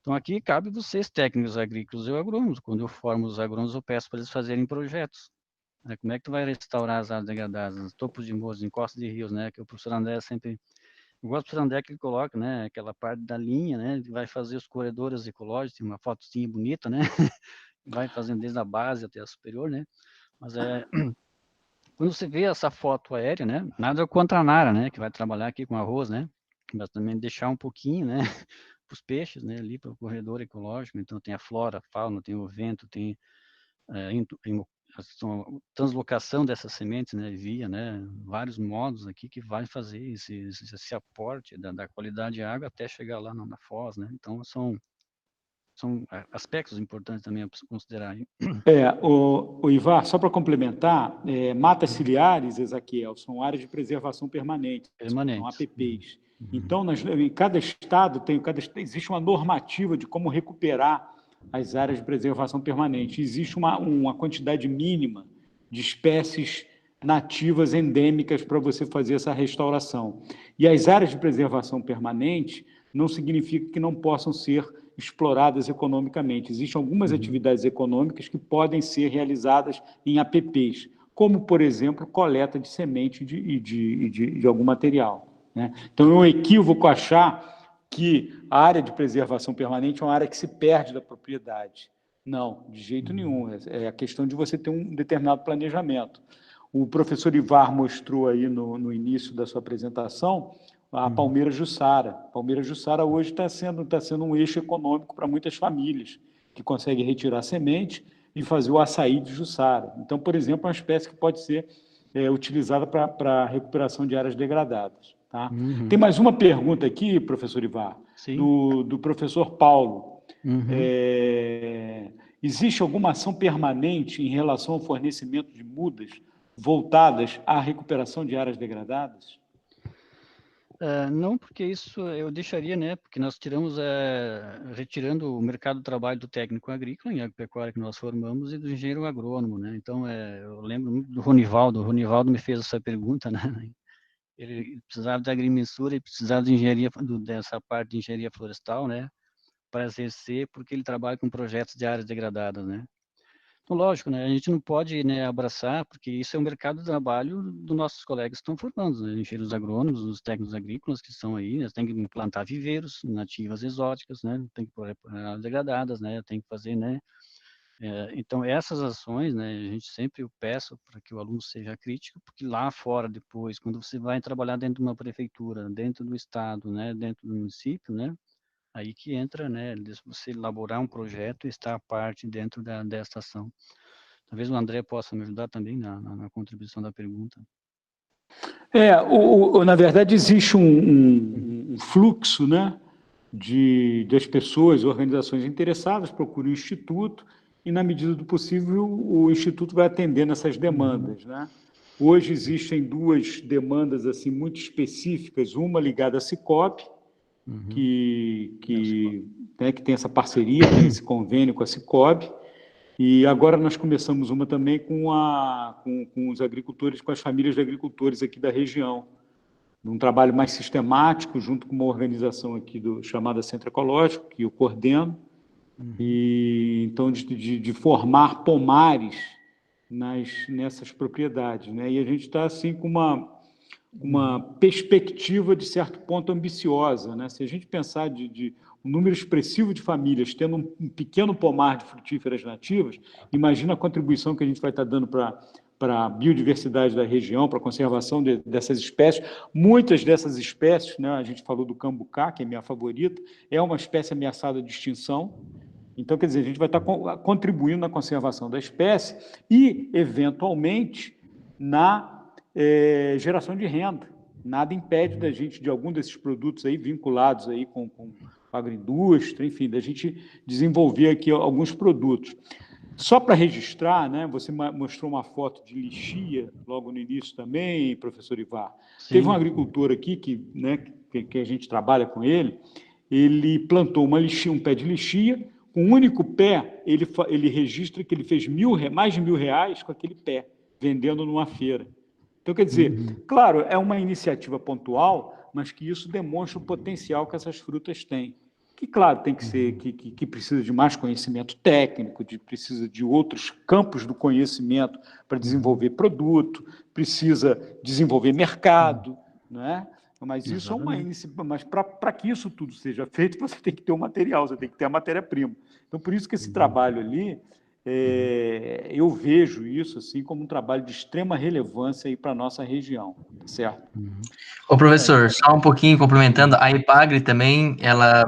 Então, aqui cabe vocês, técnicos agrícolas e agrônomos. Quando eu formo os agrônomos, eu peço para eles fazerem projetos, né? Como é que tu vai restaurar as áreas degradadas, topos de morros, encostas de rios, né? Que o professor André sempre... Eu gosto do professor André que ele coloca, né? Aquela parte da linha, né? Que vai fazer os corredores ecológicos, tem uma fotozinha bonita, né? Vai fazendo desde a base até a superior, né? Mas quando você vê essa foto aérea, né? Nada contra a Nara, né? Que vai trabalhar aqui com arroz, né? Mas também deixar um pouquinho, né? Para os peixes, né? Ali para o corredor ecológico. Então tem a flora, a fauna, tem o vento, tem a translocação dessas sementes, né? Via, né? Vários modos aqui que vai fazer esse aporte da qualidade de água até chegar lá na foz, né? Então são aspectos importantes também a considerar. O Ivar, só para complementar, matas ciliares, Ezaquiel, são áreas de preservação permanente, são Permanentes. APPs. Então, em cada estado existe uma normativa de como recuperar as áreas de preservação permanente. Existe uma quantidade mínima de espécies nativas endêmicas para você fazer essa restauração. E as áreas de preservação permanente não significa que não possam ser exploradas economicamente. Existem algumas atividades econômicas que podem ser realizadas em APPs, como, por exemplo, coleta de semente de algum material, né? Então, é um equívoco achar que a área de preservação permanente é uma área que se perde da propriedade. Não, de jeito nenhum. É a questão de você ter um determinado planejamento. O professor Ivar mostrou aí no início da sua apresentação a Palmeira Jussara. Palmeira Jussara hoje está sendo um eixo econômico para muitas famílias que conseguem retirar semente e fazer o açaí de Jussara. Então, por exemplo, é uma espécie que pode ser utilizada para a recuperação de áreas degradadas. Tá? Tem mais uma pergunta aqui, professor Ivar, do professor Paulo. Existe alguma ação permanente em relação ao fornecimento de mudas voltadas à recuperação de áreas degradadas? Não, porque isso eu deixaria, né? Porque nós retirando o mercado de trabalho do técnico agrícola em agropecuária que nós formamos e do engenheiro agrônomo, né? Então, eu lembro muito do Ronivaldo. O Ronivaldo me fez essa pergunta, né? Ele precisava de agrimensura e precisava de engenharia, dessa parte de engenharia florestal, né? Para exercer, porque ele trabalha com projetos de áreas degradadas, né? Então, lógico, né? A gente não pode, né, abraçar, porque isso é um mercado de trabalho dos nossos colegas que estão formando, né? Engenheiros agrônomos, os técnicos agrícolas que estão aí, né? Tem que implantar viveiros, nativas exóticas, né? Tem que pôr áreas degradadas, né? Tem que fazer, né? Então, essas ações, né? A gente sempre peço para que o aluno seja crítico, porque lá fora, depois, quando você vai trabalhar dentro de uma prefeitura, dentro do estado, né? Dentro do município, né? Aí que entra, né, você elaborar um projeto e estar à parte dentro dessa ação. Talvez o André possa me ajudar também na contribuição da pergunta. Na verdade, existe um fluxo, né, das pessoas, organizações interessadas, procura o Instituto e, na medida do possível, o Instituto vai atendendo essas demandas, né? Hoje existem duas demandas assim, muito específicas, uma ligada à Sicope, que tem essa parceria, tem esse convênio com a Sicope, e agora nós começamos uma também com os agricultores, com as famílias de agricultores aqui da região, um trabalho mais sistemático, junto com uma organização aqui chamada Centro Ecológico, que eu coordeno, e então de formar pomares nessas propriedades, né? E a gente está assim com uma perspectiva, de certo ponto, ambiciosa, né? Se a gente pensar de um número expressivo de famílias tendo um pequeno pomar de frutíferas nativas, imagina a contribuição que a gente vai estar dando para a biodiversidade da região, para a conservação dessas espécies. Muitas dessas espécies, né, a gente falou do cambucá, que é minha favorita, é uma espécie ameaçada de extinção. Então, quer dizer, a gente vai estar contribuindo na conservação da espécie e, eventualmente, na geração de renda. Nada impede da gente, de algum desses produtos aí, vinculados aí com a agroindústria, enfim, da gente desenvolver aqui alguns produtos. Só para registrar, né, você mostrou uma foto de lixia logo no início também, professor Ivar. Sim. Teve um agricultor aqui que a gente trabalha com ele plantou um pé de lixia Com um único pé, ele registra que ele fez mais de R$1.000 com aquele pé, vendendo numa feira. Então, quer dizer, claro, é uma iniciativa pontual, mas que isso demonstra o potencial que essas frutas têm. Que, claro, tem que ser, que precisa de mais conhecimento técnico, precisa de outros campos do conhecimento para desenvolver produto, precisa desenvolver mercado, não é? Mas isso é uma iniciativa. Mas para que isso tudo seja feito, você tem que ter o material, você tem que ter a matéria-prima. Então, por isso que esse trabalho ali, eu vejo isso assim como um trabalho de extrema relevância para a nossa região, certo? Ô, professor, só um pouquinho complementando, a EPAGRE também, ela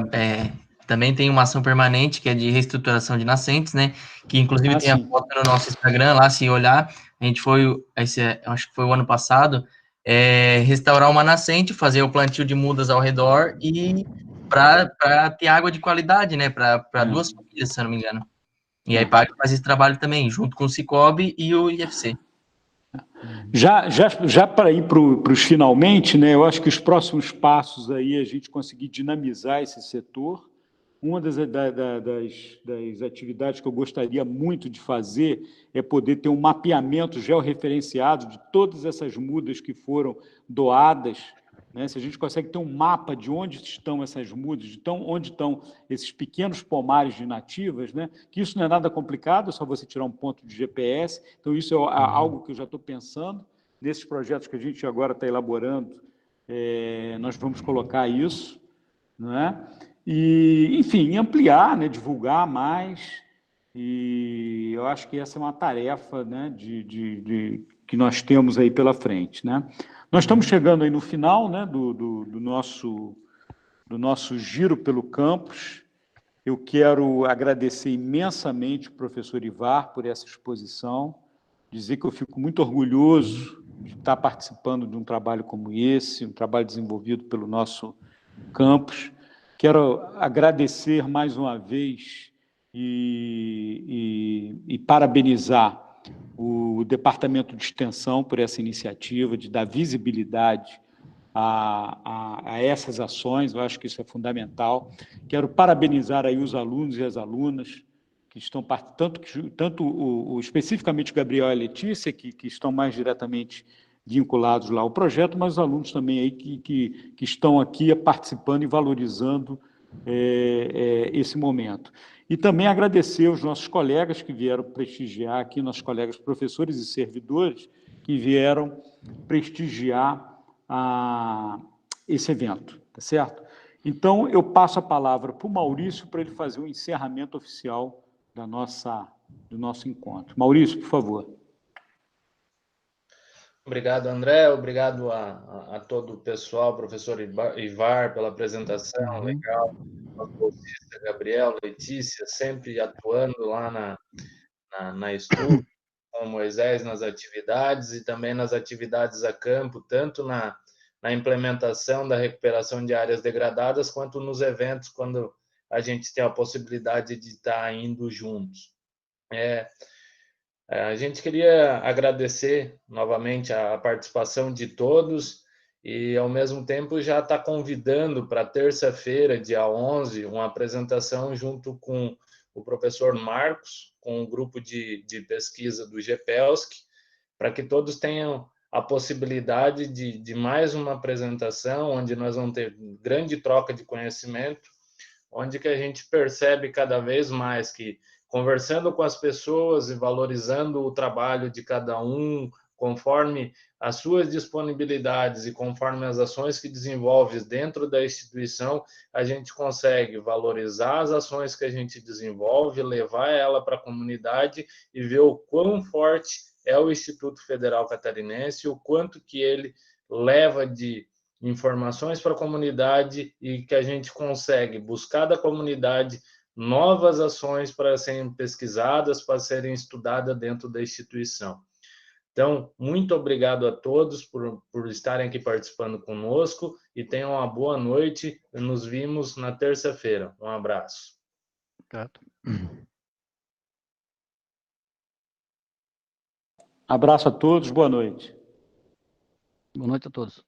também tem uma ação permanente, que é de reestruturação de nascentes, né, que inclusive tem a foto no nosso Instagram, lá, se olhar, a gente acho que foi o ano passado, restaurar uma nascente, fazer o plantio de mudas ao redor, e para ter água de qualidade, né, para 2 famílias, se eu não me engano. E a EPAGRE faz esse trabalho também, junto com o Cicobi e o IFC. Já para ir para os finalmente, né, eu acho que os próximos passos aí a gente conseguir dinamizar esse setor. Uma das atividades que eu gostaria muito de fazer é poder ter um mapeamento georreferenciado de todas essas mudas que foram doadas, né? Se a gente consegue ter um mapa de onde estão essas mudas, de onde estão esses pequenos pomares de nativas, né? Que isso não é nada complicado, é só você tirar um ponto de GPS. Então, isso é algo que eu já estou pensando. Nesses projetos que a gente agora está elaborando, nós vamos colocar isso, não é? E, enfim, ampliar, né, divulgar mais, e eu acho que essa é uma tarefa, né, que nós temos aí pela frente, né? Nós estamos chegando aí no final, né, do nosso giro pelo campus. Eu quero agradecer imensamente o professor Ivar por essa exposição, dizer que eu fico muito orgulhoso de estar participando de um trabalho como esse, um trabalho desenvolvido pelo nosso campus. Quero agradecer mais uma vez e parabenizar o Departamento de Extensão por essa iniciativa de dar visibilidade a essas ações. Eu acho que isso é fundamental. Quero parabenizar aí os alunos e as alunas que estão especificamente o Gabriel e a Letícia, que estão mais diretamente vinculados lá ao projeto, mas os alunos também aí que estão aqui participando e valorizando esse momento. E também agradecer aos nossos colegas que vieram prestigiar aqui, nossos colegas professores e servidores que vieram prestigiar esse evento, tá certo? Então, eu passo a palavra para o Maurício para ele fazer o encerramento oficial do nosso encontro. Maurício, por favor. Obrigado, André. Obrigado a todo o pessoal, professor Ivar, pela apresentação legal. Nosso bolsista Gabriel, Letícia, sempre atuando lá na Estudo, com Moisés nas atividades e também nas atividades a campo, tanto na implementação da recuperação de áreas degradadas, quanto nos eventos, quando a gente tem a possibilidade de estar indo juntos. A gente queria agradecer novamente a participação de todos e, ao mesmo tempo, já está convidando para terça-feira, dia 11, uma apresentação junto com o professor Marcos, com o grupo de pesquisa do GPELSC, para que todos tenham a possibilidade de mais uma apresentação, onde nós vamos ter grande troca de conhecimento, onde que a gente percebe cada vez mais que, conversando com as pessoas e valorizando o trabalho de cada um, conforme as suas disponibilidades e conforme as ações que desenvolve dentro da instituição, a gente consegue valorizar as ações que a gente desenvolve, levar ela para a comunidade e ver o quão forte é o Instituto Federal Catarinense, o quanto que ele leva de informações para a comunidade e que a gente consegue buscar da comunidade novas ações para serem pesquisadas, para serem estudadas dentro da instituição. Então, muito obrigado a todos por estarem aqui participando conosco e tenham uma boa noite. Nos vimos na terça-feira. Um abraço. Obrigado. Abraço a todos, boa noite. Boa noite a todos.